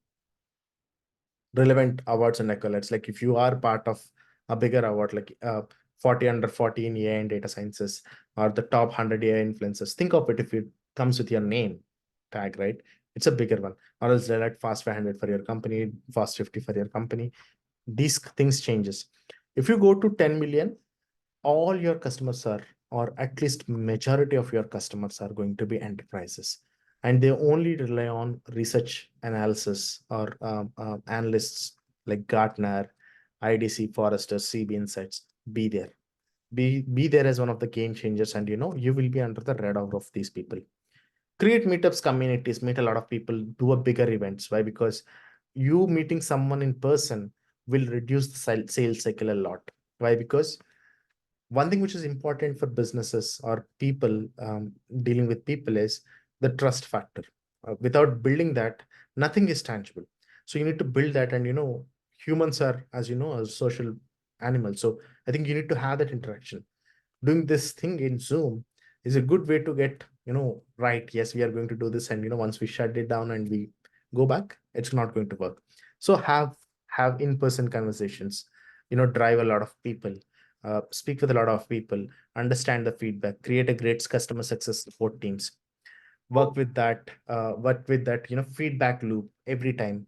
Relevant awards and accolades. Like if you are part of a bigger award, like 40 under 40 in AI and data sciences, or the top 100 AI influencers, think of it if it comes with your name tag, right? It's a bigger one. Or else they're like Fast 500 for your company, Fast 50 for your company. These things changes. If you go to 10 million, all your customers are, or at least majority of your customers are going to be enterprises, and they only rely on research analysis or analysts like Gartner, IDC, Forrester, CB Insights. Be there. Be there as one of the game changers, and you will be under the radar of these people. Create meetups, communities, meet a lot of people, do a bigger events. Why? Because you meeting someone in person will reduce the sales cycle a lot. Why? Because one thing which is important for businesses or people dealing with people is the trust factor. Without building that, nothing is tangible. So you need to build that, and humans are, as you know, a social animal. So I think you need to have that interaction. Doing this thing in Zoom is a good way to get, right, yes, we are going to do this, and once we shut it down and we go back, it's not going to work. So have in-person conversations, drive a lot of people, speak with a lot of people, understand the feedback, create a great customer success support teams. Work with that feedback loop every time,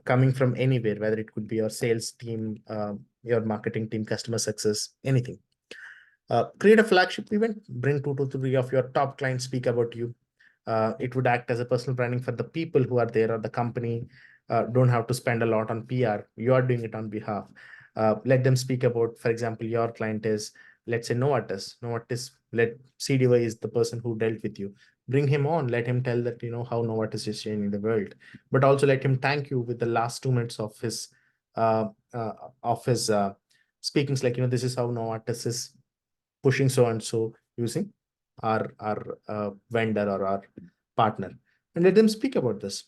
coming from anywhere, whether it could be your sales team, your marketing team, customer success, anything. Create a flagship event, bring 2 to 3 of your top clients, speak about you. It would act as a personal branding for the people who are there, or the company don't have to spend a lot on PR. You are doing it on behalf. Let them speak about, for example, your client is, let's say, Novartis. Let CDY is the person who dealt with you. Bring him on. Let him tell that, how Novartis is changing the world. But also let him thank you with the last 2 minutes of his uh, speakings. Like, this is how Novartis is pushing so and so using our vendor or our partner, and let them speak about this.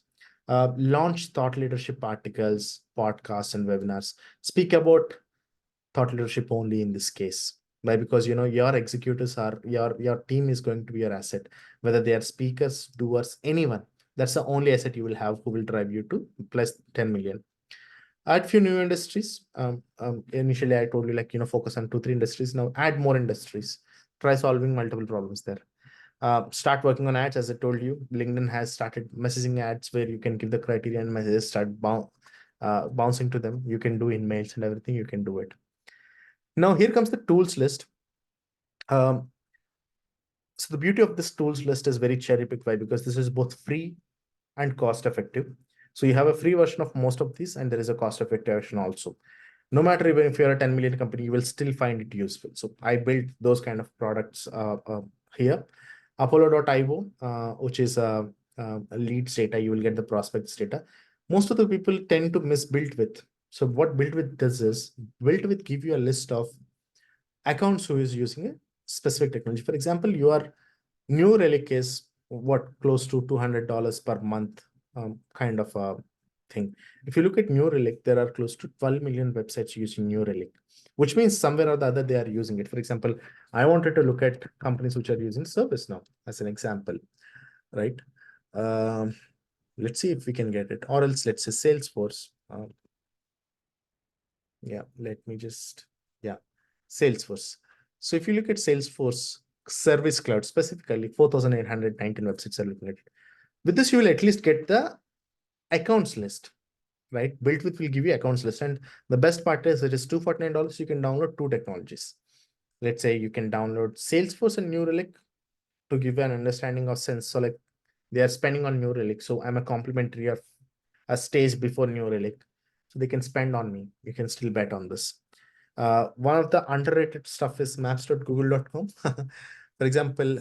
Launch thought leadership articles, podcasts, and webinars. Speak about thought leadership only in this case. Why? Because your executors are, your team is going to be your asset, whether they are speakers, doers, anyone. That's the only asset you will have who will drive you to plus 10 million. Add few new industries. Initially I told you, like, focus on 2 3 industries. Now add more industries. Try solving multiple problems there. Start working on ads. As I told you, LinkedIn has started messaging ads where you can give the criteria and messages start bouncing to them. You can do in mails and everything. You can do it. Now here comes the tools list. So the beauty of this tools list is very cherry picked. Why? Because this is both free and cost effective. So you have a free version of most of these, and there is a cost effective version also. No matter even if you're a 10 million company, you will still find it useful. So I built those kind of products here. Apollo.io, which is leads data, you will get the prospects data. Most of the people tend to miss built with. So what built with does is, built with give you a list of accounts who is using a specific technology. For example, your New Relic is what, close to $200 per month, kind of a thing. If you look at New Relic, there are close to 12 million websites using New Relic, which means somewhere or the other they are using it. For example, I wanted to look at companies which are using ServiceNow as an example, right? Um, let's see if we can get it, or else let's say Salesforce. Yeah, let me just, yeah, Salesforce. So if you look at Salesforce, Service Cloud, specifically 4,819 websites are looking at it. With this, you will at least get the accounts list, right? Built with will give you accounts list. And the best part is it is $249. You can download two technologies. Let's say you can download Salesforce and New Relic to give you an understanding of sense. So like they are spending on New Relic. So I'm a complimentary of a stage before New Relic. So they can spend on me. You can still bet on this. One of the underrated stuff is maps.google.com. For example,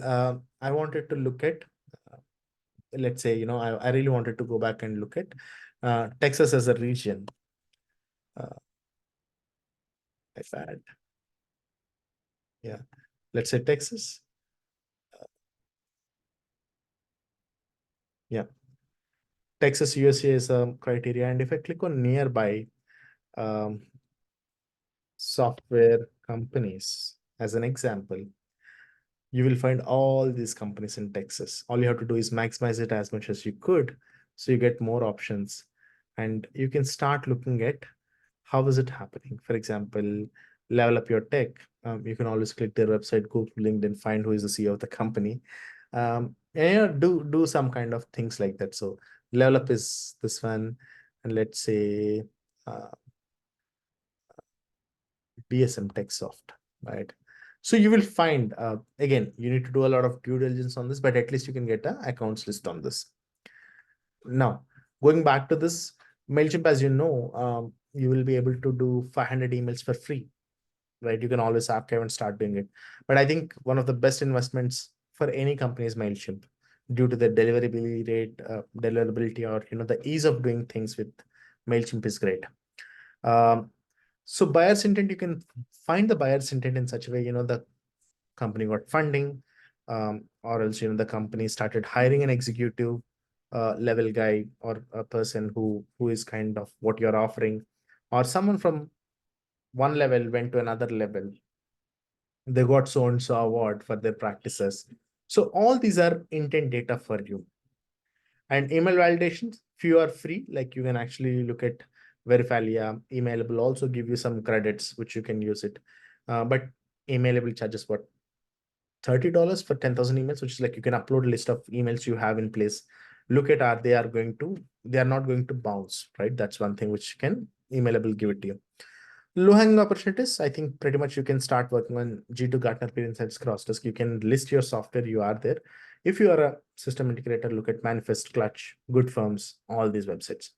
I wanted to look at, let's say, I really wanted to go back and look at Texas as a region. If I had, yeah, let's say Texas. Yeah, Texas, USA is a criteria. And if I click on nearby um, software companies as an example, you will find all these companies in Texas. All you have to do is maximize it as much as you could, so you get more options, and you can start looking at how is it happening. For example, Level Up Your Tech. You can always click their website, go to LinkedIn, find who is the CEO of the company, and do some kind of things like that. So Level Up is this one, and let's say uh, BSM TechSoft, right? So you will find, again, you need to do a lot of due diligence on this, but at least you can get an accounts list on this. Now, going back to this, MailChimp, as you know, you will be able to do 500 emails for free, right? You can always archive and start doing it. But I think one of the best investments for any company is MailChimp due to the deliverability rate, deliverability, or, the ease of doing things with MailChimp is great. So buyer's intent, you can find the buyer's intent in such a way, the company got funding, or else, the company started hiring an executive level guy or a person who is kind of what you're offering, or someone from one level went to another level. They got so and so award for their practices. So all these are intent data for you. And email validations, few are free, like you can actually look at Verifalia. Emailable will also give you some credits, which you can use it. But Emailable charges what? $30 for 10,000 emails, which is like you can upload a list of emails you have in place. Look at they are not going to bounce, right? That's one thing which can Emailable give it to you. Low-hanging opportunities, I think pretty much you can start working on G2, Gartner, Peer Insights, Crosstesk. You can list your software, you are there. If you are a system integrator, look at Manifest, Clutch, Good Firms, all these websites.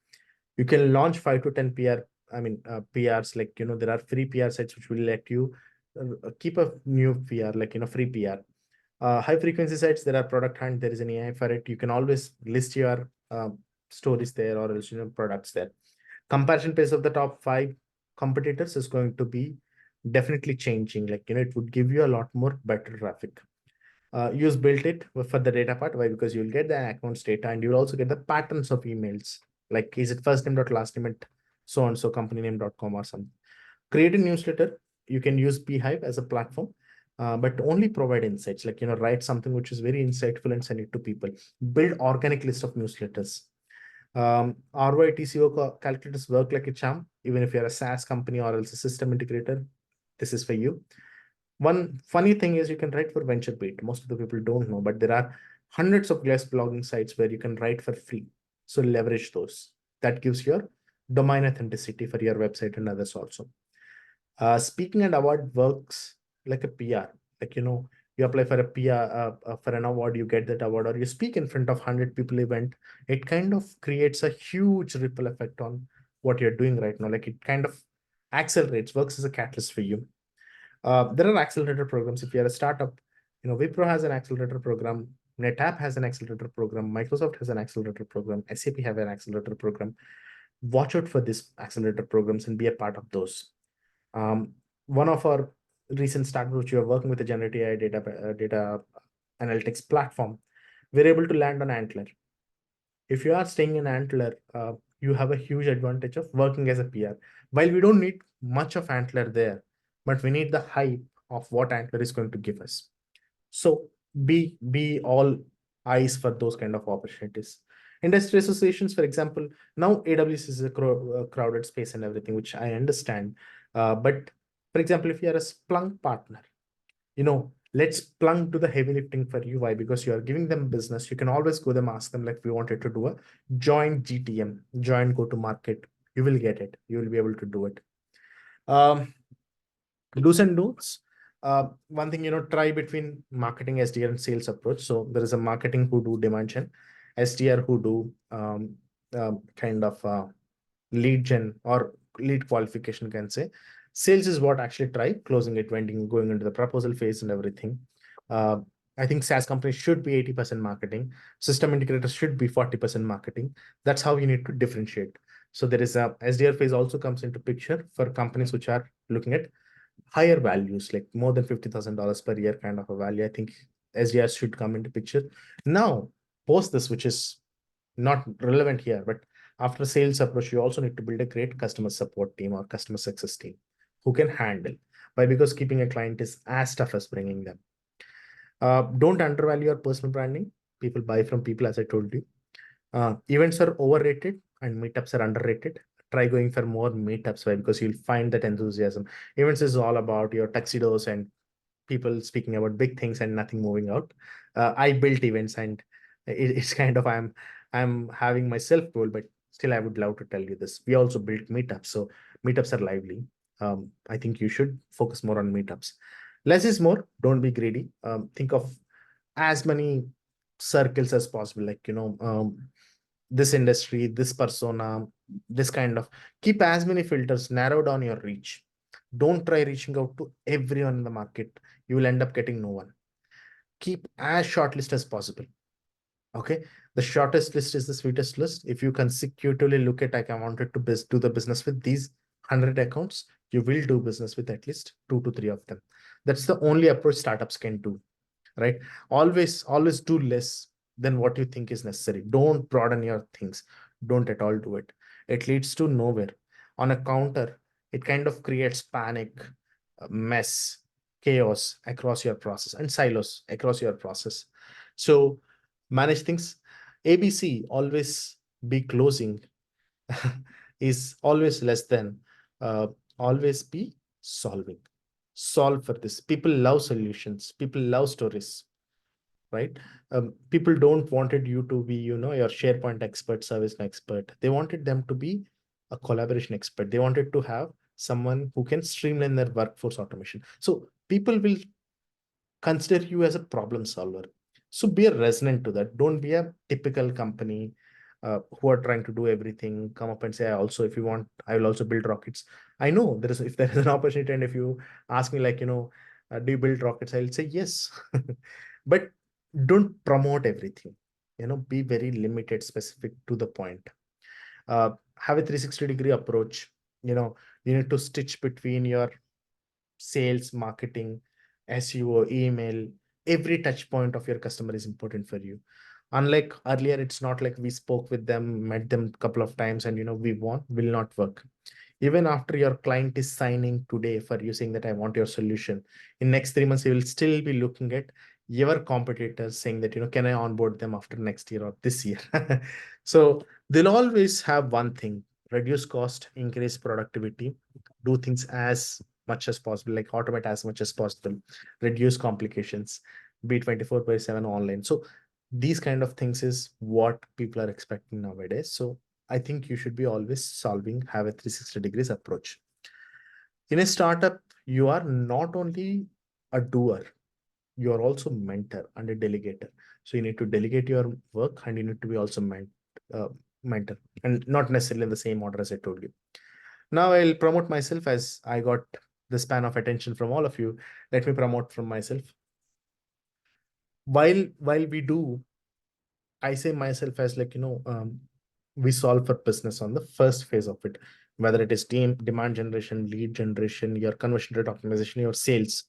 You can launch 5 to 10 PRs, like, there are free PR sites which will let you keep a new PR, like, free PR. High frequency sites, there are Product Hunt, there is an AI for it. You can always list your stories there, or else, products there. Comparison pace of the top 5 competitors is going to be definitely changing. Like, it would give you a lot more better traffic. Use built it for the data part. Why? Because you'll get the accounts data, and you'll also get the patterns of emails. Like, is it first name dot last name at so and so company name.com or something. Create a newsletter. You can use Beehive as a platform, but only provide insights. Like, write something which is very insightful and send it to people. Build organic list of newsletters. ROI TCO calculators work like a charm. Even if you're a SaaS company or else a system integrator, this is for you. One funny thing is you can write for VentureBeat. Most of the people don't know, but there are hundreds of guest blogging sites where you can write for free. So leverage those. That gives your domain authenticity for your website and others also. Speaking and award works like a PR. Like, you apply for a PR, for an award, you get that award, or you speak in front of 100 people event. It kind of creates a huge ripple effect on what you're doing right now. Like, it kind of accelerates, works as a catalyst for you. There are accelerator programs. If you're a startup, Wipro has an accelerator program, NetApp has an accelerator program, Microsoft has an accelerator program, SAP have an accelerator program. Watch out for these accelerator programs and be a part of those. One of our recent startups, which we are working with the generative AI data analytics platform, we're able to land on Antler. If you are staying in Antler, you have a huge advantage of working as a PR. While we don't need much of Antler there, but we need the hype of what Antler is going to give us. So be all eyes for those kind of opportunities. Industry associations, for example, now AWS is a crowded space and everything, which I understand. But for example, if you are a Splunk partner, Let's plunk to the heavy lifting for you. Why? Because you are giving them business. You can always go them, ask them, like, we wanted to do a joint GTM, joint go to market. You will get it. You will be able to do it. Do's and don'ts. One thing, try between marketing, SDR, and sales approach. So there is a marketing who do demand gen, SDR who do kind of lead gen or lead qualification, can say. Sales is what actually try closing it, vending, going into the proposal phase and everything. Uh, I think SaaS companies should be 80% marketing. System integrators should be 40% marketing. That's how you need to differentiate. So there is a SDR phase also comes into picture for companies which are looking at higher values, like more than $50,000 per year kind of a value. I think SDR should come into picture. Now, post this, which is not relevant here, but after sales approach, you also need to build a great customer support team or customer success team who can handle. Why? Because keeping a client is as tough as bringing them. Don't undervalue your personal branding. People buy from people, as I told you. Events are overrated and meetups are underrated. Try going for more meetups. Why? Because you'll find that enthusiasm. Events is all about your tuxedos and people speaking about big things and nothing moving out. I built events, and it's kind of I'm having my self goal, but still I would love to tell you this. We also built meetups, so meetups are lively. I think you should focus more on meetups. Less is more. Don't be greedy. Think of as many circles as possible. Like this industry, this persona, this kind of, keep as many filters, narrow down your reach. Don't try reaching out to everyone in the market. You will end up getting no one. Keep as short list as possible. Okay. The shortest list is the sweetest list. If you consecutively look at, like, I wanted to do the business with these 100 accounts, you will do business with at least 2 to 3 of them. That's the only approach startups can do, right? Always do less than what you think is necessary. Don't broaden your things. Don't at all do it. It leads to nowhere. On a counter, it kind of creates panic, mess, chaos across your process, and silos across your process. So manage things. ABC, always be closing, is always less than always be solving. Solve for this. People love solutions. People love stories, right? People don't wanted you to be, your SharePoint expert, service expert. They wanted them to be a collaboration expert. They wanted to have someone who can streamline their workforce automation. So people will consider you as a problem solver. So be a resonant to that. Don't be a typical company who are trying to do everything. Come up and say, if you want, I will also build rockets. I know if there is an opportunity, and if you ask me, like, do you build rockets? I'll say yes. But don't promote everything. Be very limited, specific to the point. Have a 360-degree approach. You need to stitch between your sales, marketing, SEO, email. Every touch point of your customer is important for you. Unlike earlier, it's not like we spoke with them, met them a couple of times, and we want, will not work. Even after your client is signing today for you saying that I want your solution, in next 3 months, you will still be looking at your competitors saying that, can I onboard them after next year or this year? So they'll always have one thing: reduce cost, increase productivity, do things as much as possible, like automate as much as possible, reduce complications, be 24/7 online. So these kind of things is what people are expecting nowadays. So I think you should be always solving, have a 360 degrees approach. In a startup, you are not only a doer, you are also mentor and a delegator. So you need to delegate your work, and you need to be also mentor, and not necessarily in the same order as I told you. Now I'll promote myself, as I got the span of attention from all of you. Let me promote from myself. While we do, I say myself as, like, we solve for business on the first phase of it, whether it is team demand generation, lead generation, your conversion rate optimization, your sales,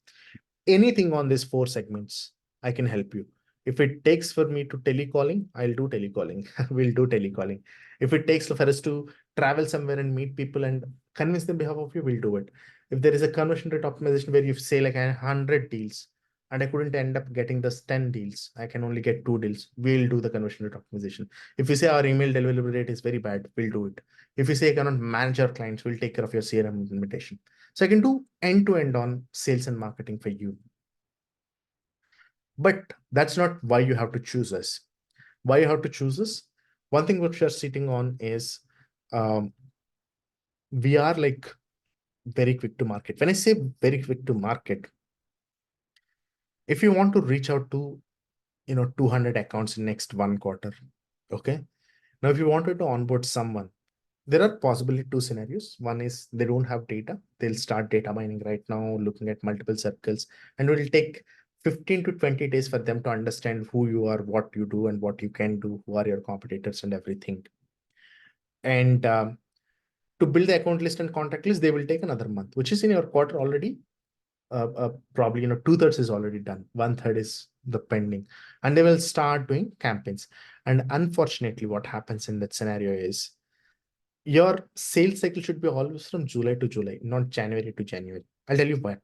anything on these 4 segments, I can help you. If it takes for me to telecalling, I'll do telecalling. We'll do telecalling. If it takes for us to travel somewhere and meet people and convince them behalf of you, we'll do it. If there is a conversion rate optimization where you say like 100 deals and I couldn't end up getting those 10 deals, I can only get 2 deals, we'll do the conversion rate optimization. If you say our email delivery rate is very bad, we'll do it. If you say I cannot manage our clients, we'll take care of your CRM implementation. So I can do end to end on sales and marketing for you. But that's not why you have to choose us. Why you have to choose us? One thing which we are sitting on is um, we are like very quick to market. When I say very quick to market, if you want to reach out to 200 accounts in next 1 quarter, okay. Now, if you wanted to onboard someone, there are possibly two scenarios. One is they don't have data. They'll start data mining right now, looking at multiple circles, and it will take 15 to 20 days for them to understand who you are, what you do, and what you can do, who are your competitors, and everything. And to build the account list and contact list, they will take another month, which is in your quarter already. Probably 2/3 is already done. 1/3 is the pending, and they will start doing campaigns. And unfortunately, what happens in that scenario is your sales cycle should be always from July to July, not January to January. I'll tell you what.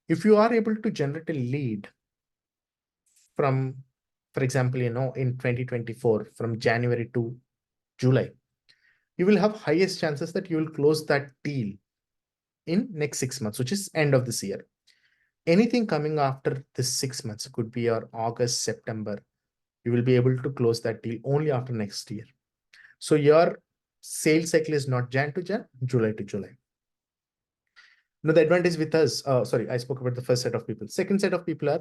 If you are able to generate a lead from, for example, in 2024, from January to July, you will have highest chances that you will close that deal in next 6 months, which is end of this year. Anything coming after this 6 months could be your August, September. You will be able to close that deal only after next year. So your sales cycle is not Jan to Jan, July to July. Now, the advantage with us, sorry, I spoke about the first set of people. Second set of people are,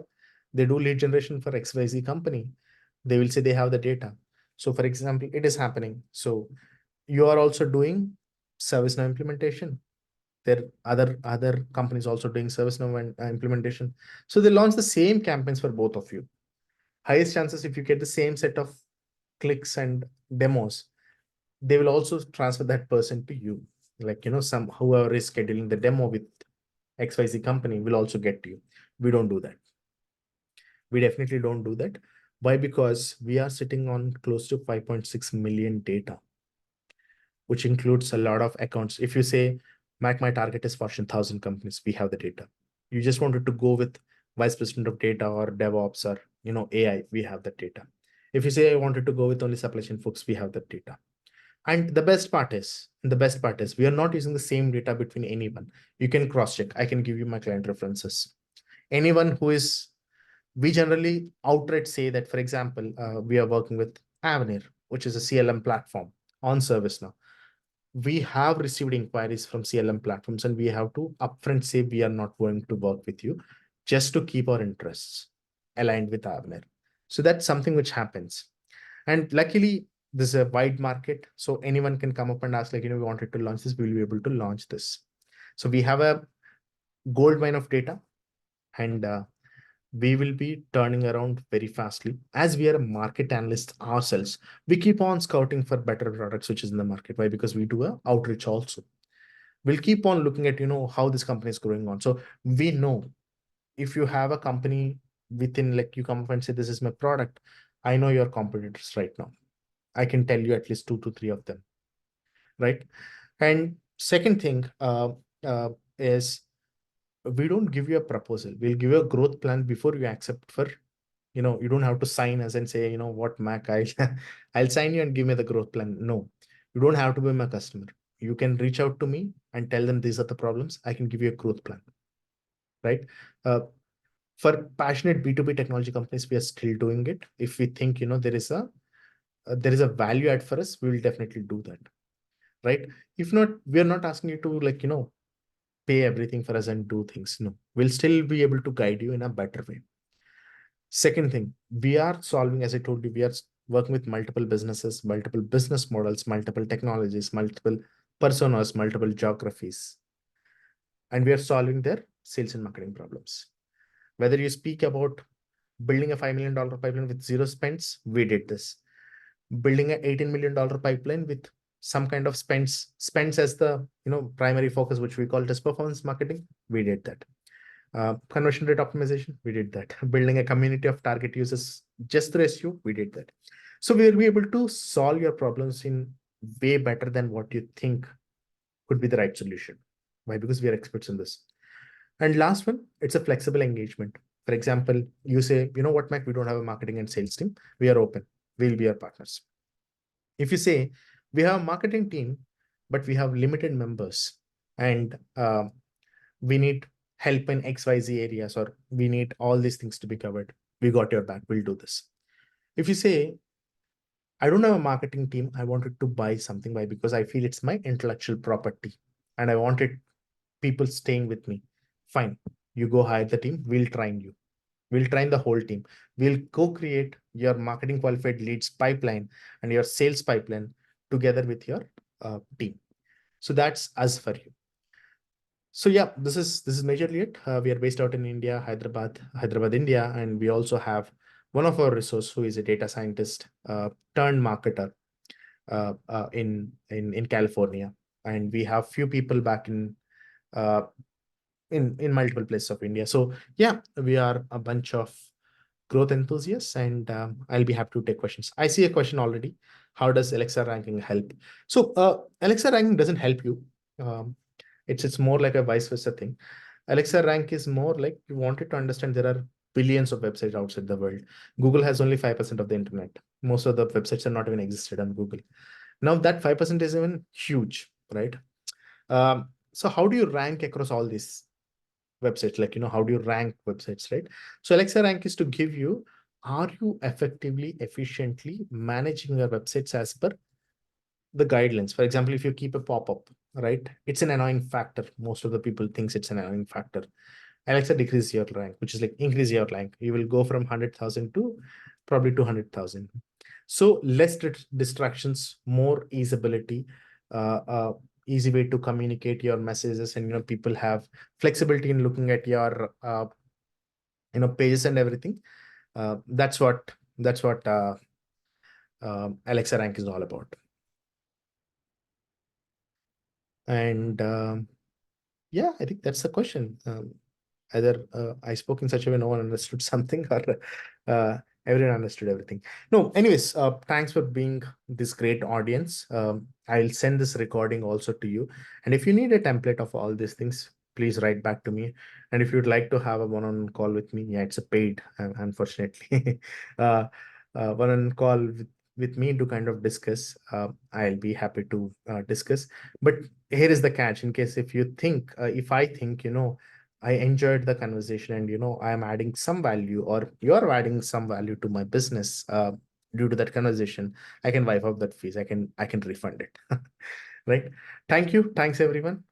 they do lead generation for XYZ company. They will say they have the data. So for example, it is happening. So you are also doing ServiceNow implementation. There are other companies also doing ServiceNow and implementation. So they launch the same campaigns for both of you. Highest chances, if you get the same set of clicks and demos, they will also transfer that person to you. Like, some whoever is scheduling the demo with XYZ company will also get to you. We don't do that. We definitely don't do that. Why? Because we are sitting on close to 5.6 million data, which includes a lot of accounts. If you say, Mac, my target is Fortune 1000 companies, we have the data. You just wanted to go with vice president of data or DevOps or AI, we have that data. If you say I wanted to go with only supply chain folks, we have that data. And the best part is we are not using the same data between anyone. You can cross check. I can give you my client references. Anyone who is, we generally outright say that, for example, we are working with Avenir, which is a CLM platform on ServiceNow. We have received inquiries from CLM platforms, and we have to upfront say we are not going to work with you just to keep our interests aligned with Avenir. So that's something which happens. And luckily, there's a wide market. So anyone can come up and ask, like, we wanted to launch this, we'll be able to launch this. So we have a gold mine of data, and we will be turning around very fastly. As we are a market analyst ourselves, we keep on scouting for better products which is in the market. Why? Because we do a outreach also. We'll keep on looking at how this company is growing on. So we know if you have a company within, like, you come up and say, this is my product, I know your competitors right now. I can tell you at least 2 to 3 of them, right? And second thing is, we don't give you a proposal. We'll give you a growth plan before you accept for, you don't have to sign us and say, what, Mac, I'll sign you and give me the growth plan. No, you don't have to be my customer. You can reach out to me and tell them these are the problems. I can give you a growth plan, right? For passionate B2B technology companies, we are still doing it. If we think, there is a value add for us, we will definitely do that, right? If not, we are not asking you to, like, pay everything for us and do things. No, we'll still be able to guide you in a better way. Second thing, we are solving, as I told you, we are working with multiple businesses, multiple business models, multiple technologies, multiple personas, multiple geographies, and we are solving their sales and marketing problems. Whether you speak about building a $5 million pipeline with zero spends, we did this. Building an $18 million pipeline with some kind of spends as the primary focus, which we call it as performance marketing, we did that. Conversion rate optimization, we did that. Building a community of target users just through SEO, we did that. So we will be able to solve your problems in way better than what you think could be the right solution. Why? Because we are experts in this. And last one, it's a flexible engagement. For example, you say, what, Mac, we don't have a marketing and sales team. We are open. We'll be your partners. If you say, we have a marketing team, but we have limited members, and we need help in XYZ areas, or we need all these things to be covered, We got your back. We'll do this. If you say, I don't have a marketing team, I wanted to buy something by because I feel it's my intellectual property and I wanted people staying with me. Fine. You go hire the team. We'll train you. We'll train the whole team. We'll co-create your marketing qualified leads pipeline and your sales pipeline together with your team. So that's us for you. So yeah, this is majorly it. We are based out in India, Hyderabad, India, and we also have one of our resource who is a data scientist turned marketer in California, and we have few people back uh, in multiple places of India. So yeah, we are a bunch of growth enthusiasts, and I'll be happy to take questions. I see a question already. How does Alexa ranking help? So Alexa ranking doesn't help you. Um, it's more like a vice versa thing. Alexa rank is more like you wanted to understand there are billions of websites outside the world. Google has only 5% of the internet. Most of the websites are not even existed on Google. Now that 5% is even huge, right? So how do you rank across all these websites? Like, how do you rank websites, right? So Alexa rank is to give you, are you effectively, efficiently managing your websites as per the guidelines? For example, if you keep a pop-up, right, it's an annoying factor. Most of the people thinks it's an annoying factor. Alexa decrease your rank, which is like increase your rank. You will go from 100,000 to probably 200,000. So less distractions, more easeability, easy way to communicate your messages, and people have flexibility in looking at your pages and everything. That's what Alexa rank is all about. And yeah, I think that's the question. Either I spoke in such a way no one understood something, or everyone understood everything. No, anyways, thanks for being this great audience. I'll send this recording also to you. And if you need a template of all these things, please write back to me. And if you'd like to have a one-on-one call with me, yeah, it's a paid, unfortunately. One-on-one call with me to kind of discuss. I'll be happy to discuss. But here is the catch. In case if I think, I enjoyed the conversation, and I am adding some value, or you're adding some value to my business due to that conversation, I can wipe out that fees. I can refund it. Right. Thank you. Thanks everyone.